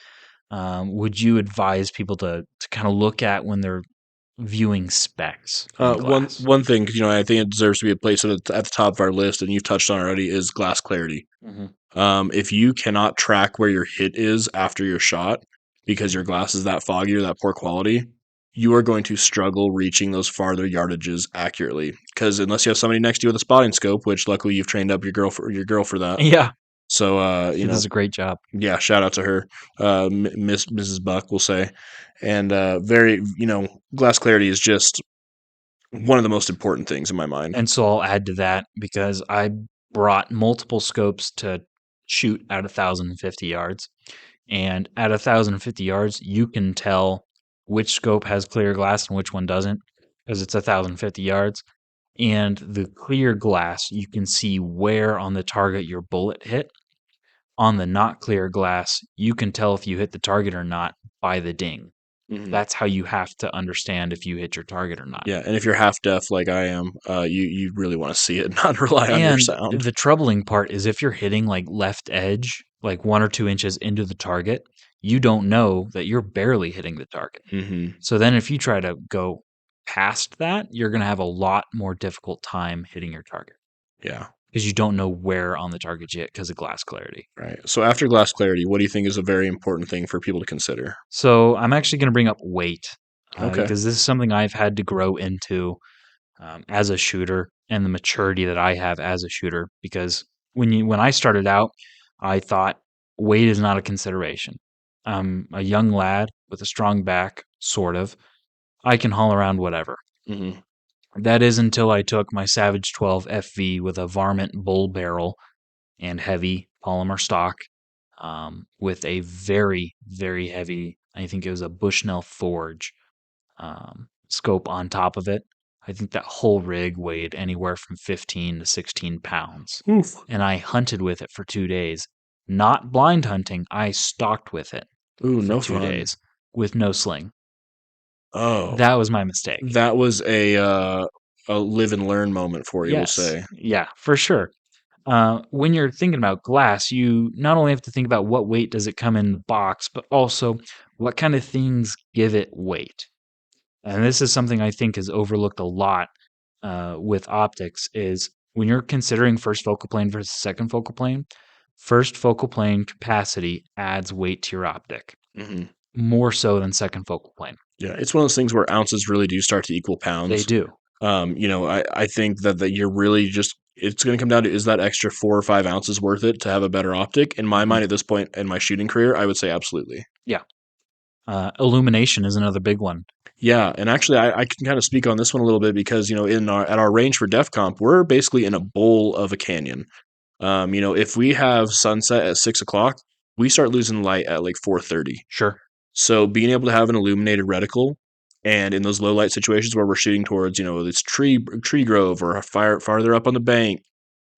would you advise people to kind of look at when they're viewing specs? One thing, I think it deserves to be a place at the top of our list, and you've touched on already, is glass clarity. Mm-hmm. If you cannot track where your hit is after your shot because your glass is that foggy or that poor quality, you are going to struggle reaching those farther yardages accurately. Because unless you have somebody next to you with a spotting scope, which luckily you've trained up your girl for that. Yeah. So she does a great job. Yeah, shout out to her, Mrs. Buck, we'll say, and glass clarity is just one of the most important things in my mind. And so I'll add to that because I brought multiple scopes to shoot at 1,050 yards, and at 1,050 yards, you can tell which scope has clear glass and which one doesn't because it's 1,050 yards. And the clear glass, you can see where on the target your bullet hit. On the not clear glass, you can tell if you hit the target or not by the ding. Mhm. That's how you have to understand if you hit your target or not. Yeah, and if you're half deaf like I am, you really want to see it, not rely on your And sound. the troubling part is if you're hitting like left edge, like 1 or 2 inches into the target, you don't know that you're barely hitting the target. Hmm. So then if you try to go past that, you're going to have a lot more difficult time hitting your target Yeah, because you don't know where on the target yet because of glass clarity. right. So after glass clarity, what do you think is a very important thing for people to consider? So I'm actually going to bring up weight Okay. because this is something I've had to grow into as a shooter and the maturity that I have as a shooter. Because when I started out, I thought weight is not a consideration. I'm a young lad with a strong back, sort of. I can haul around whatever. Hmm. That is until I took my Savage 12 FV with a varmint bull barrel and heavy polymer stock with a very, very heavy, I think it was a Bushnell Forge scope on top of it. I think that whole rig weighed anywhere from 15 to 16 pounds. Oof. And I hunted with it for 2 days. Not blind hunting, I stalked with it Ooh, for no two fun. days with no sling. Oh, That was my mistake. that was a live and learn moment for you, we'll Yes. say. Yeah, for sure. When you're thinking about glass, you not only have to think about what weight does it come in the box, but also what kind of things give it weight. And this is something I think is overlooked a lot with optics is when you're considering first focal plane versus second focal plane, first focal plane capacity adds weight to your optic Hmm. more so than second focal plane. Yeah, it's one of those things where ounces really do start to equal They pounds. do. I think that you're really just it's going to come down to is that extra 4 or 5 ounces worth it to have a better optic? In my Mhm. mind, at this point in my shooting career, I would say absolutely. Yeah. Illumination is another big one. Yeah, and actually, I can kind of speak on this one a little bit because in our at our range for DEF Comp, we're basically in a bowl of a canyon. If we have sunset at 6 o'clock, we start losing light at like 4:30. Sure. So being able to have an illuminated reticle, and in those low light situations where we're shooting towards this tree grove or a fire farther up on the bank,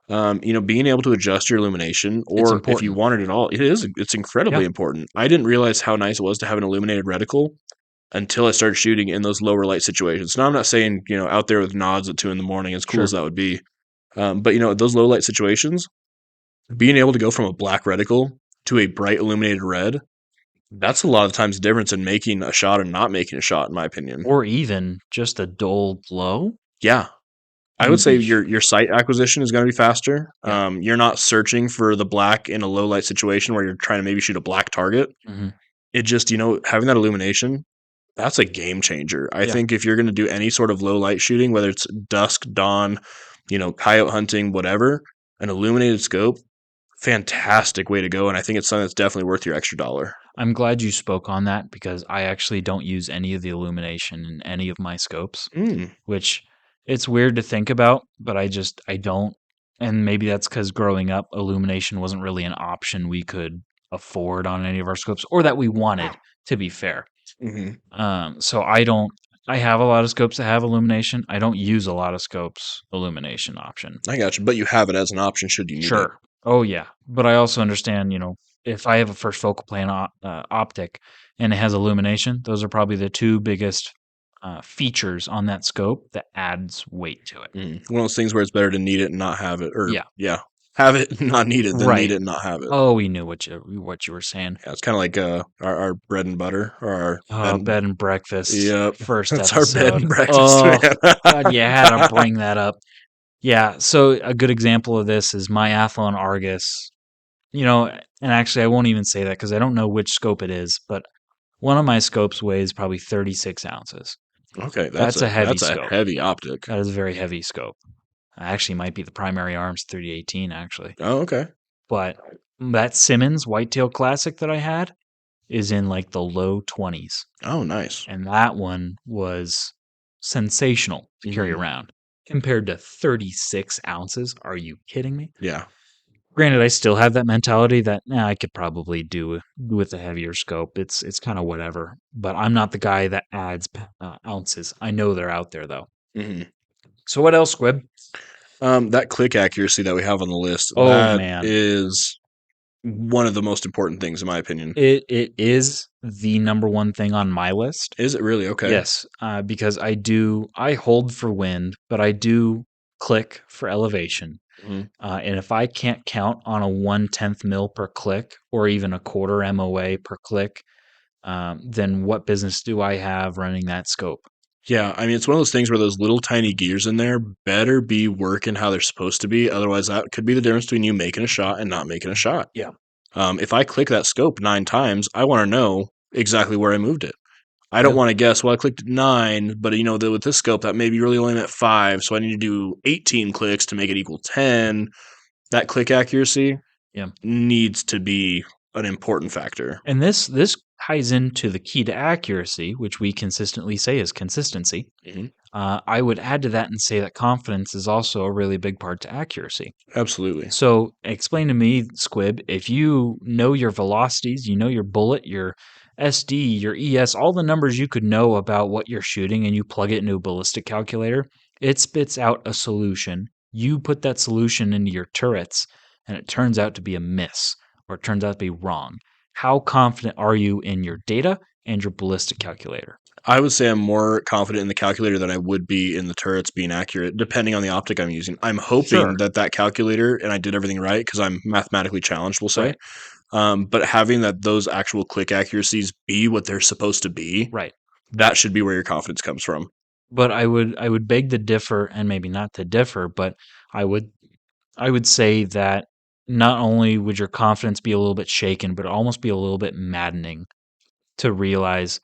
being able to adjust your illumination, It's or if you important. want it at all, it's incredibly Yeah. important. I didn't realize how nice it was to have an illuminated reticle until I started shooting in those lower light situations. Now I'm not saying out there with nods at 2 in the morning, as cool as Sure. that would be, but those low light situations, being able to go from a black reticle to a bright illuminated red, that's a lot of times the difference in making a shot and not making a shot, in my opinion. Or even just a dull glow. Yeah, I would You'd say be, your sight acquisition is going to be faster. yeah. You're not searching for the black in a low light situation where you're trying to maybe shoot a black target. Hmm. It just having that illumination, that's a game changer. I Yeah. think if you're going to do any sort of low light shooting, whether it's dusk, dawn, coyote hunting, whatever, an illuminated scope, fantastic way to go. And I think it's something that's definitely worth your extra dollar. I'm glad you spoke on that because I actually don't use any of the illumination in any of my scopes, Mm, which it's weird to think about, but I don't. And maybe that's because growing up, illumination wasn't really an option we could afford on any of our scopes or that we wanted, to be fair. hmm. So I don't, I have a lot of scopes that have illumination. I don't use a lot of scopes illumination option. I got you. But you have it as an option should you need it. Sure. Oh yeah, but I also understand, if I have a first focal plane optic and it has illumination, those are probably the two biggest features on that scope that adds weight to it. One of those things where it's better to need it and not have it, or Yeah. yeah, have it and not need it than need Right. it and not have it. Oh, we knew what you were saying. Yeah, it's kind of like our bread and butter or our Oh, bed and breakfast Yep, first that's our bed episode. and breakfast, Oh man. God, you had to bring that up. Yeah. So a good example of this is my Athlon Argus. And actually, I won't even say that because I don't know which scope it is, but one of my scopes weighs probably 36 ounces. Okay, that's That's a a heavy that's a scope. heavy optic. That is a very heavy scope. Actually, might be the primary arms 3018, actually. Oh, okay. But that Simmons Whitetail Classic that I had is in like the low 20s. Oh, nice. And that one was sensational to carry Hmm. around compared to 36 ounces. Are you kidding me? Yeah. Granted, I still have that mentality that I could probably do with a heavier scope. It's kind of whatever. But I'm not the guy that adds ounces. I know they're out there though. Hmm. So what else, Squib? That click accuracy that we have on the list, Oh that man, is one of the most important things in my opinion. it is. the number one thing on my list. Is it really? Okay. Yes, because I hold for wind, but I do click for elevation. Mhm. And if I can't count on a 1/10 mil per click or even a quarter MOA per click, then what business do I have running that scope? Yeah, I mean, it's one of those things where those little tiny gears in there better be working how they're supposed to be. Otherwise, that could be the difference between you making a shot and not making a shot. Yeah. If I click that scope 9 times, I want to know exactly where I moved it. I don't Yeah. want to guess, well, I clicked 9, but with this scope, that maybe really only meant 5, so I need to do 18 clicks to make it equal 10. That click accuracy Yeah. needs to be an important factor. And this ties into the key to accuracy, which we consistently say is consistency. Mhm. I would add to that and say that confidence is also a really big part to accuracy. Absolutely. So explain to me, Squib, if you know your velocities, you know your bullet, your SD, your ES, all the numbers you could know about what you're shooting, and you plug it into a ballistic calculator, it spits out a solution. You put that solution into your turrets, and it turns out to be a miss, or it turns out to be wrong. How confident are you in your data and your ballistic calculator? I would say I'm more confident in the calculator than I would be in the turrets being accurate, depending on the optic I'm using. I'm hoping Sure. that calculator and I did everything right because I'm mathematically challenged, we'll say. Right. But having that those actual click accuracies be what they're supposed to be, Right. that should be where your confidence comes from. But I would beg to differ, and maybe not to differ, but I would I would say that not only would your confidence be a little bit shaken, but almost be a little bit maddening to realize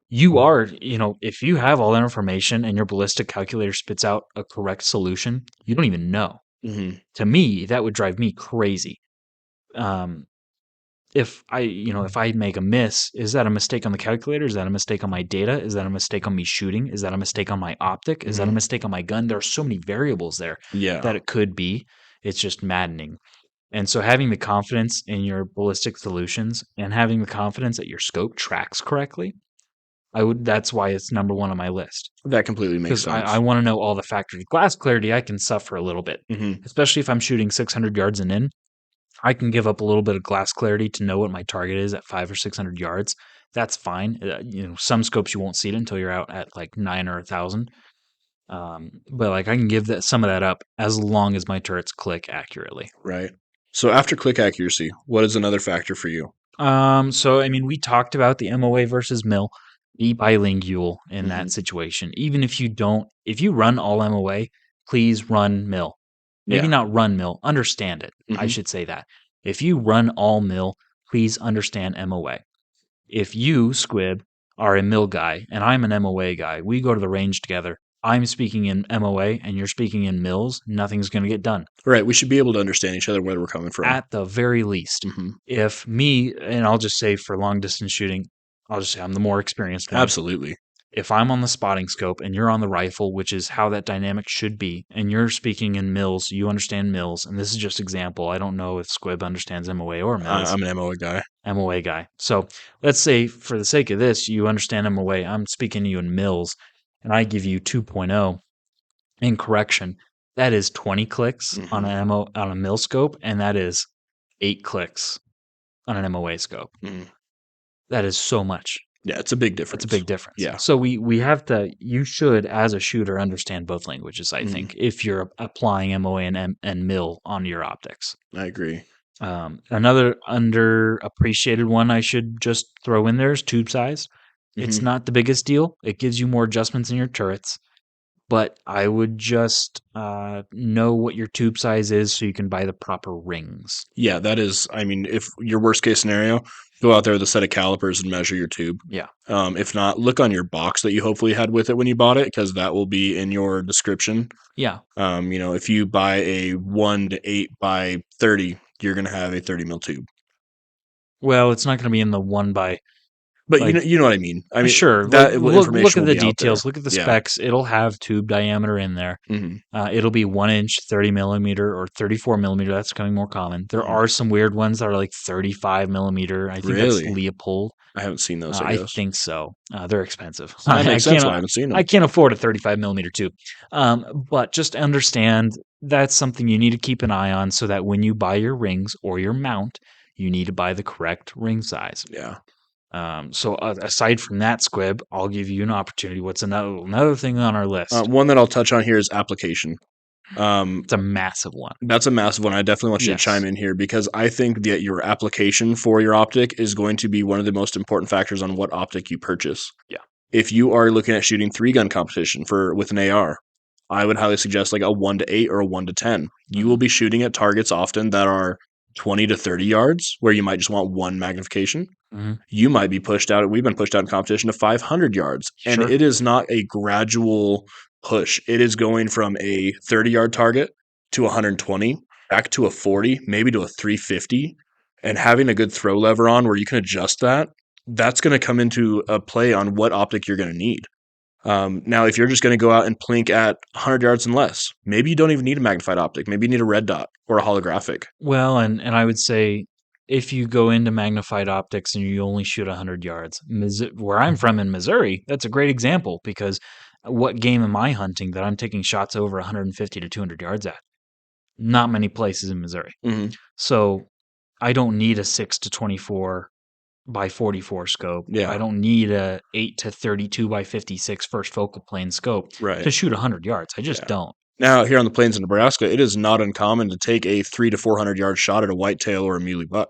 you are, if you have all that information and your ballistic calculator spits out a correct solution, you don't even know. Hmm. To me, that would drive me crazy. Um, if I make a miss, is that a mistake on the calculator? Is that a mistake on my data? Is that a mistake on me shooting? Is that a mistake on my optic? Is that a Hmm. mistake on my gun? There are so many variables there that Yeah. it could be. It's just maddening. And so having the confidence in your ballistic solutions and having the confidence that your scope tracks correctly, that's why it's number one on my list. That completely makes Because I sense. want to know all the factors. Glass clarity, I can suffer a little bit, Hmm. especially if I'm shooting 600 yards and in. I can give up a little bit of glass clarity to know what my target is at 5 or 600 yards. That's fine. Some scopes you won't see it until you're out at like 9 or 1,000. But like I can give that some of that up as long as my turrets click accurately. Right. So after click accuracy, what is another factor for you? So I mean, we talked about the MOA versus mill. Be bilingual in that Hmm. situation. Even if you run all MOA, please run mill. Maybe Yeah. not run mill, understand it. I Hmm. should say that. If you run all mill, please understand MOA. If you, Squib, are a mill guy and I'm an MOA guy, we go to the range together. I'm speaking in MOA and you're speaking in mills, nothing's going to get done. Right. We should be able to understand each other where we're coming from. At the very least, Hmm. if me, and I'll just say for long distance shooting, I'll just say I'm the more experienced one. Absolutely. If I'm on the spotting scope and you're on the rifle, which is how that dynamic should be, and you're speaking in mills, you understand mills, and this is just example. I don't know if Squib understands MOA or mills. I'm an MOA guy. MOA guy. So let's say for the sake of this, you understand MOA. I'm speaking to you in mills, and I give you 2.0 in correction. That is 20 clicks on Hmm. an on a mill scope, and that is 8 clicks on an MOA scope. Hmm. That is so much. Yeah, it's a big That's a difference. big difference. Yeah. So we have to. You should, as a shooter, understand both languages. I Hmm. think if you're applying MOA and mill on your optics. I agree. Another underappreciated one I should just throw in there is tube size. It's Hmm. not the biggest deal. It gives you more adjustments in your turrets, but I would just know what your tube size is so you can buy the proper rings. Yeah, that is. I mean, if your worst case scenario, go out there with a set of calipers and measure your tube. Yeah, If not, look on your box that you hopefully had with it when you bought it, because that will be in your description. yeah. If you buy a 1 to 8 by 30, you're gonna have a 30 mil tube. Well, it's not going to be in the one by But like. you know what I mean. I mean Sure, like look information at will the be out there. details. Look at the Yeah. specs. It'll have tube diameter in there. Hmm. It'll be 1 inch, 30 millimeter, or 34 millimeter. That's becoming more common. There Hmm. are some weird ones that are like 35 millimeter. I think that's Really, Leopold. I haven't seen those. I I guess think so. They're expensive. that I makes sense. Why I can't. haven't seen I them. can't afford a 35 millimeter tube. But just understand that's something you need to keep an eye on, so that when you buy your rings or your mount, you need to buy the correct ring size. Yeah. So aside from that, Squib, I'll give you an opportunity. What's another thing on our list? One that I'll touch on here is application. It's a massive one. That's a massive one. I definitely want you to chime Yes. in here because I think that your application for your optic is going to be one of the most important factors on what optic you purchase. Yeah. If you are looking at shooting 3-gun competition with an AR, I would highly suggest like a 1 to 8 or a 1 to 10. You will Hmm. be shooting at targets often that are 20 to 30 yards, where you might just want one magnification. Hmm. You might be pushed out. We've been pushed out in competition to 500 yards, and Sure. it is not a gradual push. It is going from a 30-yard target to 120, back to a 40, maybe to a 350, and having a good throw lever on where you can adjust that. That's going to come into a play on what optic you're going to need. Now, if you're just going to go out and plink at 100 yards and less, maybe you don't even need a magnified optic. Maybe you need a red dot or a holographic. Well, and I would say if you go into magnified optics and you only shoot 100 yards, where I'm from in Missouri, that's a great example because what game am I hunting that I'm taking shots over 150 to 200 yards at? Not many places in Missouri. Hmm. So I don't need a 6 to 24 by 44 scope. I Yeah, don't need a 8 to 32 by 56 first focal plane scope right. to shoot 100 yards. I just Yeah. don't. Now, here on the plains of Nebraska, it is not uncommon to take a 300 to 400 yard shot at a whitetail or a muley buck.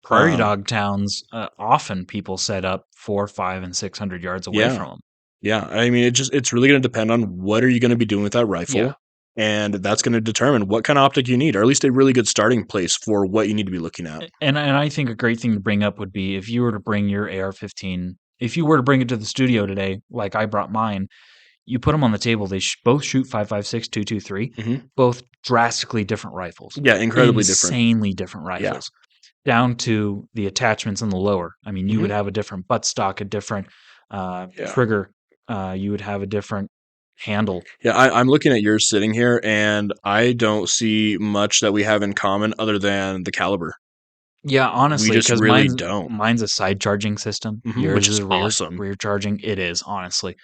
Prairie Um, dog towns, often people set up 4, 5, and 600 yards away yeah, from them. yeah. I mean, it's really going to depend on what are you going to be doing with that Yeah, rifle, and that's going to determine what kind of optic you need, or at least a really good starting place for what you need to be looking at. and I think a great thing to bring up would be if you were to bring your AR-15, if you were to bring it to the studio today, like I brought mine, you put them on the table. They both shoot 5.56, 2.23, Hmm. both drastically different rifles, Yeah, incredibly different. insanely different Yeah, rifles, down to the attachments in the lower. I mean, you hmm, would have a different buttstock, a different yeah, trigger, you would have a different handle. yeah. I'm looking at yours sitting here, and I don't see much that we have in common other than the caliber. Yeah, We honestly, just because really don't, mine's a side charging system. which Yours is is awesome. rear charging. It is honestly.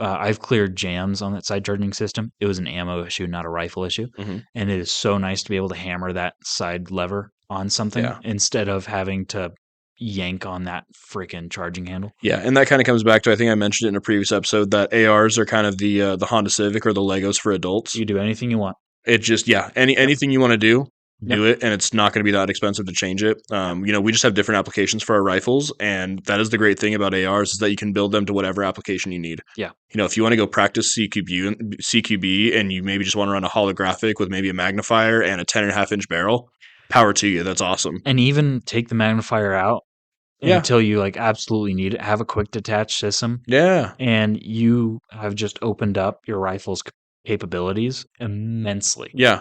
I've cleared jams on that side charging system. It was an ammo issue, not a rifle issue, Hmm. and it is so nice to be able to hammer that side lever on something Yeah. instead of having to yank on that freaking charging handle. Yeah, and that kind of comes back to I think I mentioned it in a previous episode that ARs are kind of the Honda Civic or the Legos for adults. You do anything you want. It just Yep. anything you want to do Yep. it, and it's not going to be that expensive to change it. Yep. We just have different applications for our rifles, and that is the great thing about ARs is that you can build them to whatever application you need. Yeah. If you want to go practice CQB, and you maybe just want to run a holographic with maybe a magnifier and a 10.5 inch barrel, power to you. That's awesome. And even take the magnifier out Yeah, until you like absolutely need it. Have a quick detach system yeah. and you have just opened up your rifle's capabilities immensely. Yeah.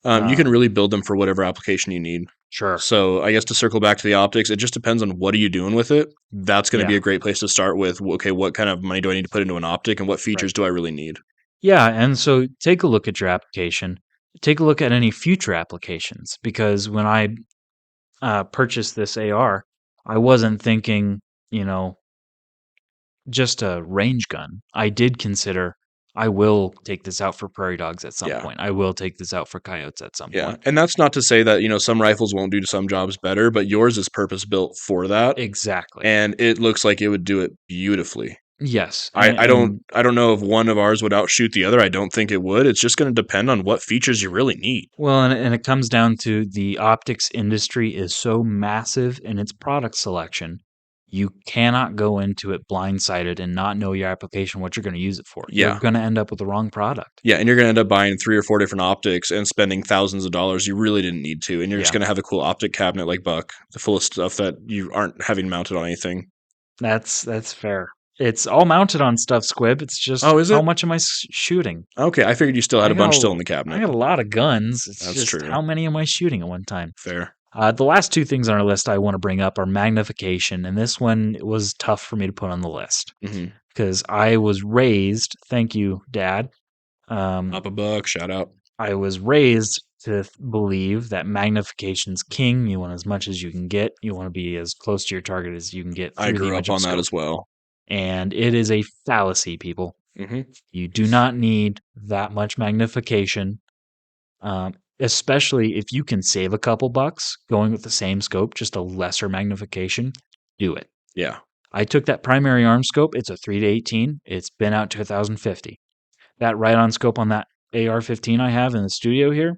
You can Um, really build them for whatever application you need. sure. So I guess to circle back to the optics, it just depends on what are you doing with it. That's going to be Yeah, a great place to start with. Okay, what kind of money do I need to put into an optic, and what right. features do I really need? Yeah, and so take a look at your application. Take a look at any future applications because when I purchased this AR, I wasn't thinking, you know, just a range gun. I did consider I will take this out for prairie dogs at some Yeah, point. I will take this out for coyotes at some yeah, point. and that's not to say that some rifles won't do some jobs better, but yours is purpose built for that, Exactly. and it looks like it would do it beautifully. Yes, I don't and I don't know if one of ours would outshoot the other. I don't think it would. It's just going to depend on what features you really need. well, and it comes down to the optics industry is so massive in its product selection. You cannot go into it blindsided and not know your application, what you're going to use it for. You're Yeah, going to end up with the wrong product. yeah, and you're going to end up buying 3 or 4 different optics and spending thousands of dollars you really didn't need to, and you're just Yeah, going to have a cool optic cabinet like Buck, full of stuff that you aren't having mounted on anything. that's fair. It's all mounted on stuff, Squib. It's just Oh, is how it? much am I shooting? Okay, I figured you still had I a got bunch a, still in the I cabinet. got a lot of guns. It's That's just true. how many am I shooting at one time? Fair. The last two things on our list I want to bring up are magnification, and this one was tough for me to put on the list Hmm. because I was raised. Thank you, Dad. Um, Papa Buck, shout out. I was raised to believe that magnification's king. You want as much as you can get. You want to be as close to your target as you can get I through the grew image up of a on that scope. as well. And it is a fallacy, people. Hmm. You do not need that much magnification, especially if you can save a couple bucks going with the same scope, just a lesser magnification. Do it. Yeah. I took that primary arm scope. It's a 3 to 18. It's been out to 1050. That right on scope on that AR-15 I have in the studio here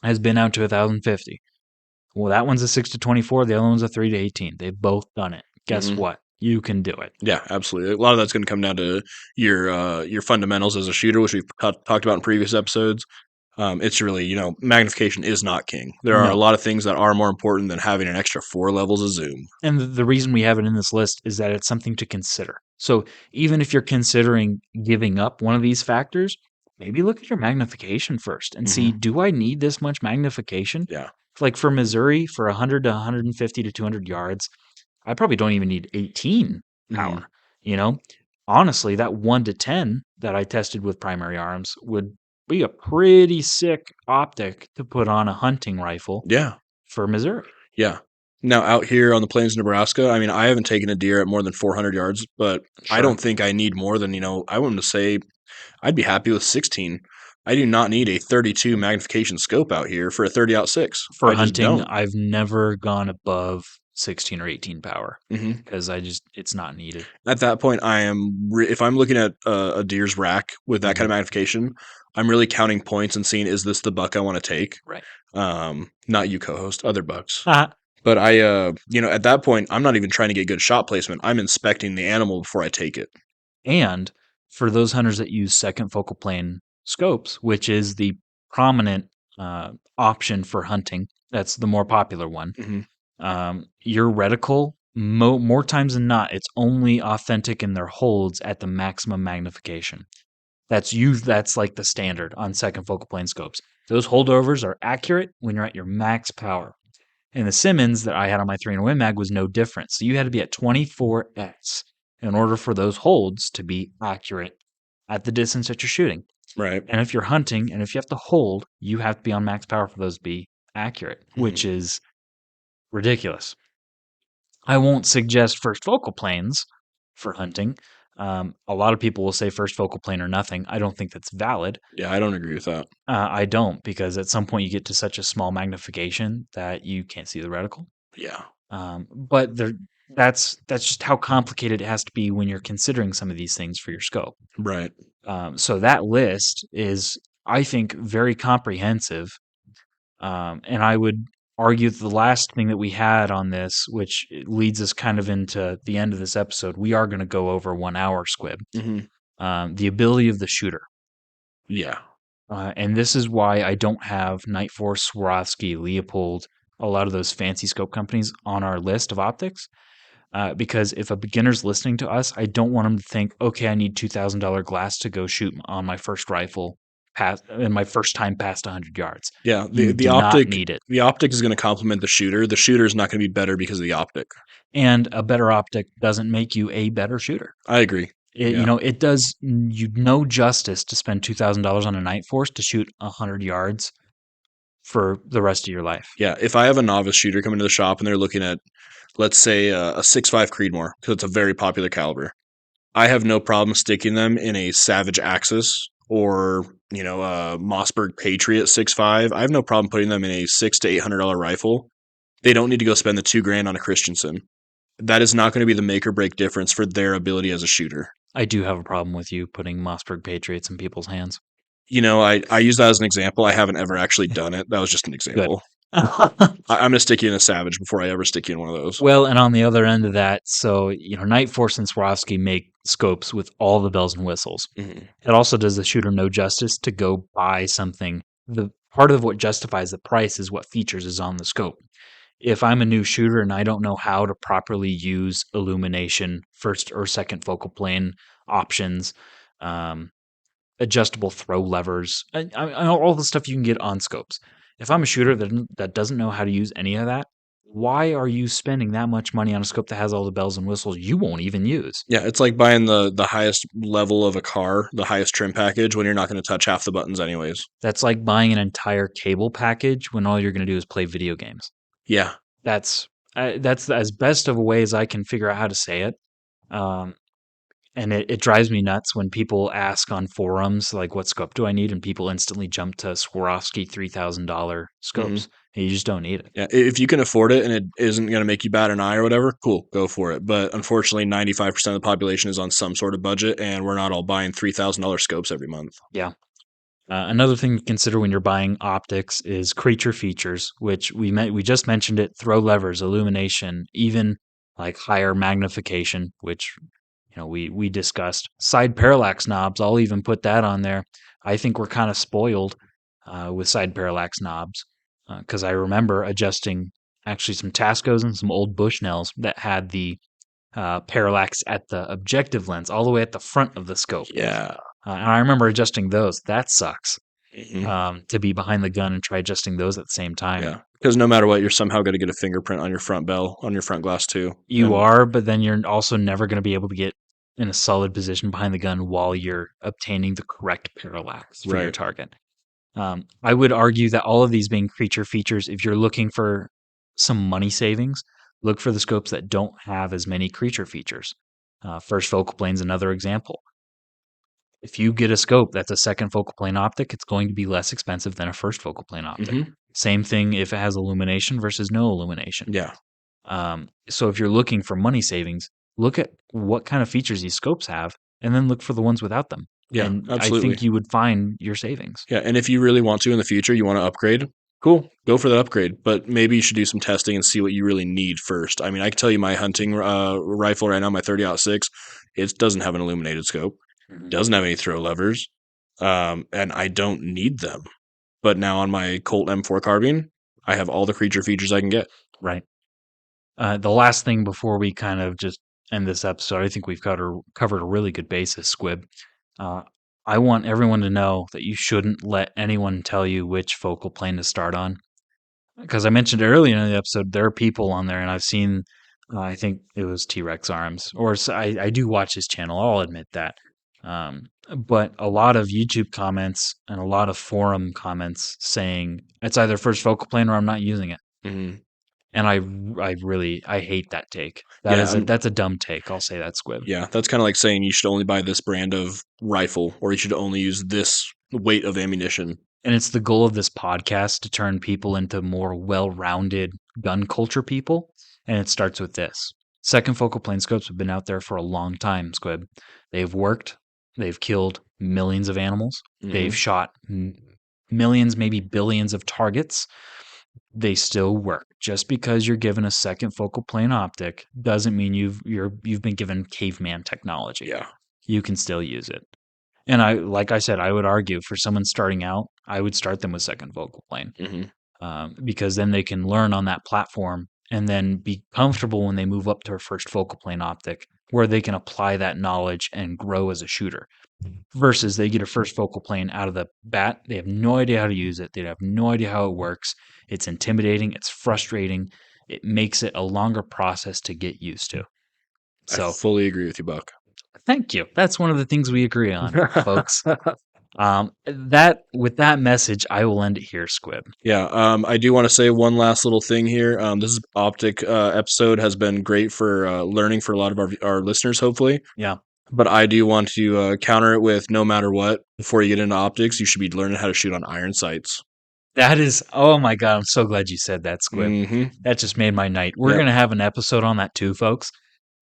has been out to 1050. Well, that one's a 6 to 24. The other one's a 3 to 18. They've both done it. Guess Hmm. what? You can do it. Yeah, absolutely. A lot of that's going to come down to your fundamentals as a shooter, which we've talked about in previous episodes. It's really, magnification is not king. There are a No. lot of things that are more important than having an extra 4 levels of zoom. And the reason we have it in this list is that it's something to consider. So even if you're considering giving up one of these factors, maybe look at your magnification first and see, Hmm. do I need this much magnification? Yeah. Like for Missouri, for 100 to 150 to 200 yards, I probably don't even need 18 Hmm. power. You know, honestly, that 1 to 10 that I tested with primary arms would be a pretty sick optic to put on a hunting rifle Yeah. for Missouri. Yeah. Now, out here on the plains of Nebraska, I mean, I haven't taken a deer at more than 400 yards, but I Sure. don't think I need more than, I want to say I'd be happy with 16. I do not need a 32 magnification scope out here for a 30 out 6. For I just hunting, don't. I've never gone above 16 or 18 power Hmm. because it's not needed. At that point, if I'm looking at a deer's rack with that kind Mhm. of magnification, I'm really counting points and seeing, is this the buck I want to take? Right. Not you, co-host, other bucks. Uh, But at that point, I'm not even trying to get good shot placement. I'm inspecting the animal before I take it. and for those hunters that use second focal plane scopes, which is the prominent option for hunting, that's the more popular one. Hmm. Your reticle, more times than not, it's only authentic in their holds at the maximum magnification. That's like the standard on second focal plane scopes. Those holdovers are accurate when you're at your max power. And the Simmons that I had on my 3 and Win mag was no different. So you had to be at 24x in order for those holds to be accurate at the distance that you're shooting. Right. And if you're hunting and if you have to hold, you have to be on max power for those to be accurate, Hmm. which is ridiculous. I won't suggest first focal planes for hunting. A lot of people will say first focal plane or nothing. I don't think that's valid. Yeah, I don't agree with that. I don't, because at some point you get to such a small magnification that you can't see the reticle. Yeah. But that's just how complicated it has to be when you're considering some of these things for your scope. Right. So that list is, I think, very comprehensive. And I would argue that the last thing that we had on this, which leads us kind of into the end of this episode, we are going to go over 1 hour squib. Hmm. The ability of the shooter. Yeah. And this is why I don't have Nightforce, Swarovski, Leopold, a lot of those fancy scope companies on our list of optics. Because if a beginner's listening to us, I don't want them to think, okay, I need $2,000 glass to go shoot on my first rifle in my first time past 100 yards. Yeah. The You the do not optic need it. the optic is going to complement the shooter. The shooter is not going to be better because of the optic. And a better optic doesn't make you a better shooter. I agree. Yeah. It does you no justice to spend $2,000 on a Nightforce to shoot 100 yards for the rest of your life. Yeah. If I have a novice shooter coming to the shop and they're looking at, let's say, a 6.5 Creedmoor, because it's a very popular caliber, I have no problem sticking them in a Savage Axis or a Mossberg Patriot 6.5. I have no problem putting them in a $600 to $800 rifle. They don't need to go spend the $2,000 on a Christensen. That is not going to be the make or break difference for their ability as a shooter. I do have a problem with you putting Mossberg Patriots in people's hands. I use that as an example. I haven't ever actually done it. That was just an Good. example. I'm going to stick you in a Savage before I ever stick you in one of those. Well, and on the other end of that, so Nightforce and Swarovski make scopes with all the bells and whistles. Hmm. It also does the shooter no justice to go buy something. The part of what justifies the price is what features is on the scope. If I'm a new shooter and I don't know how to properly use illumination, first or second focal plane options, um, adjustable throw levers, all the stuff you can get on scopes. If I'm a shooter that doesn't know how to use any of that, why are you spending that much money on a scope that has all the bells and whistles you won't even use? Yeah, it's like buying the highest level of a car, the highest trim package, when you're not going to touch half the buttons anyways. That's like buying an entire cable package when all you're going to do is play video games. Yeah. That's as best of a way as I can figure out how to say it. Um, and it drives me nuts when people ask on forums, like, what scope do I need? And people instantly jump to Swarovski $3,000 Hmm. scopes. You just don't need it. Yeah, if you can afford it and it isn't going to make you bat an eye or whatever, cool, go for it. But unfortunately, 95% of the population is on some sort of budget, and we're not all buying $3,000 scopes every month. Yeah. Another thing to consider when you're buying optics is creature features, which we just mentioned it: throw levers, illumination, even like higher magnification, which we discussed. Side parallax knobs, I'll even put that on there. I think we're kind of spoiled with side parallax knobs because I remember adjusting actually some Tascos and some old Bushnells that had the parallax at the objective lens all the way at the front of the scope. Yeah. And I remember adjusting those. That sucks Mhm. to be behind the gun and try adjusting those at the same time. Yeah. Because no matter what, you're somehow going to get a fingerprint on your front bell, on your front glass too. You And are, but then you're also never going to be able to get in a solid position behind the gun while you're obtaining the correct parallax for your right. target. I would argue that all of these being creature features, if you're looking for some money savings, look for the scopes that don't have as many creature features. First focal plane is another example. If you get a scope that's a second focal plane optic, it's going to be less expensive than a first focal plane optic. Hmm. Same thing if it has illumination versus no illumination. Yeah. So if you're looking for money savings, look at what kind of features these scopes have, and then look for the ones without them. Yeah. And I think Absolutely. you would find your savings. Yeah. And if you really want to in the future, you want to upgrade, cool, go for that upgrade. But maybe you should do some testing and see what you really need first. I mean, I can tell you my hunting rifle right now, my 30-06, it doesn't have an illuminated scope, Mhm. doesn't have any throw levers, and I don't need them. But now on my Colt M4 carbine, I have all the creature features I can get. Right. The last thing before we kind of just end this episode, I think we've covered a really good basis, Squib. Uh, I want everyone to know that you shouldn't let anyone tell you which focal plane to start on. Because I mentioned earlier in the episode, there are people on there, and I've seen, I think it was T Rex Arms, I do watch his channel, I'll admit that. Um, but a lot of YouTube comments and a lot of forum comments saying it's either first focal plane or I'm not using it. Hmm. And I hate that take. Yeah, That's a dumb take. I'll say that, Squib. yeah, that's kind of like saying you should only buy this brand of rifle or you should only use this weight of ammunition. And it's the goal of this podcast to turn people into more well-rounded gun culture people. And it starts with this. Second focal plane scopes have been out there for a long time, Squib. They've worked. They've killed millions of animals. They've Hmm. shot millions, maybe billions of targets. They still work. Just because you're given a second focal plane optic doesn't mean you've been given caveman technology. Yeah. You can still use it. And like I said, I would argue for someone starting out, I would start them with second focal plane Hmm. because then they can learn on that platform and then be comfortable when they move up to a first focal plane optic, where they can apply that knowledge and grow as a shooter. Versus they get a first focal plane out of the bat, they have no idea how to use it, they have no idea how it works. It's intimidating, it's frustrating, it makes it a longer process to get used to. I So, fully agree with you, Buck. thank you. That's one of the things we agree on, folks. That with that message, I will end it here, Squib. Yeah, I do want to say one last little thing here. This is optic episode has been great for learning for a lot of our listeners, hopefully. Yeah, But I do want to counter it with no matter what, before you get into optics, you should be learning how to shoot on iron sights. that is. Oh my god, I'm so glad you said that, Squib. Hmm. That just made my night. We're Yep. gonna have an episode on that too, folks.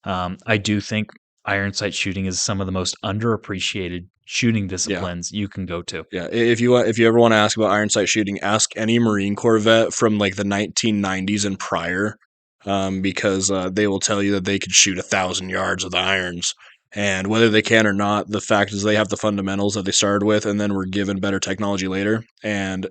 I do think iron sight shooting is some of the most underappreciated shooting Yeah. disciplines you can go to. Yeah. If you ever want to ask about iron sight shooting, ask any Marine Corps vet from like the 1990s and prior, because they will tell you that they could shoot 1,000 yards with irons. And whether they can or not, the fact is they have the fundamentals that they started with, and then were given better technology later. And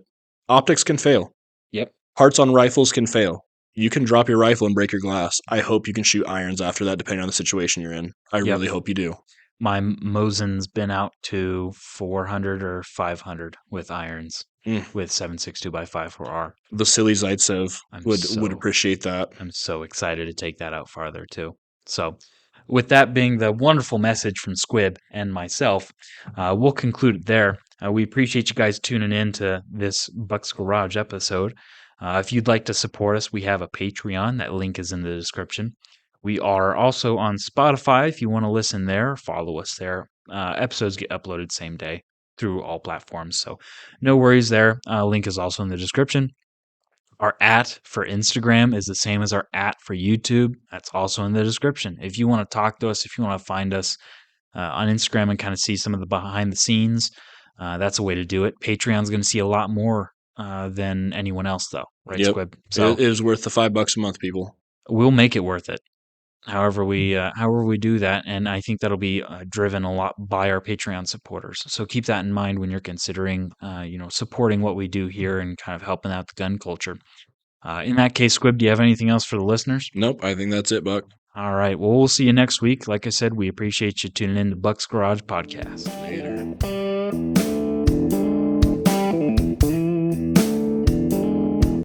optics can fail. Yep. Parts on rifles can fail. You can drop your rifle and break your glass. I hope you can shoot irons after that, depending on the situation you're in. I Yep. really hope you do. My Mosin's been out to 400 or 500 with irons Mm. with 7.62 by 5.4R. The silly Zaitsev I'm would so appreciate that. I'm so excited to take that out farther too. So, with that being the wonderful message from Squib and myself, we'll conclude it there. We appreciate you guys tuning in to this Bucks Garage episode. If you'd like to support us, we have a Patreon. That link is in the description. We are also on Spotify if you want to listen there, follow us there. Episodes get uploaded same day through all platforms, so no worries there. Link is also in the description. Our at for Instagram is the same as our at for YouTube. That's also in the description. If you want to talk to us, if you want to find us on Instagram and kind of see some of the behind the scenes, that's a way to do it. Patreon's going to see a lot more than anyone else, though, right, Yep. Squib? It So is worth the $5 a month, people. we'll make it worth it. However we do that, and I think that'll be driven a lot by our Patreon supporters. So keep that in mind when you're considering, supporting what we do here and kind of helping out the gun culture. In that case, Squib, do you have anything else for the listeners? Nope, I think that's it, Buck. All right. Well, we'll see you next week. Like I said, we appreciate you tuning in to Buck's Garage Podcast. Later.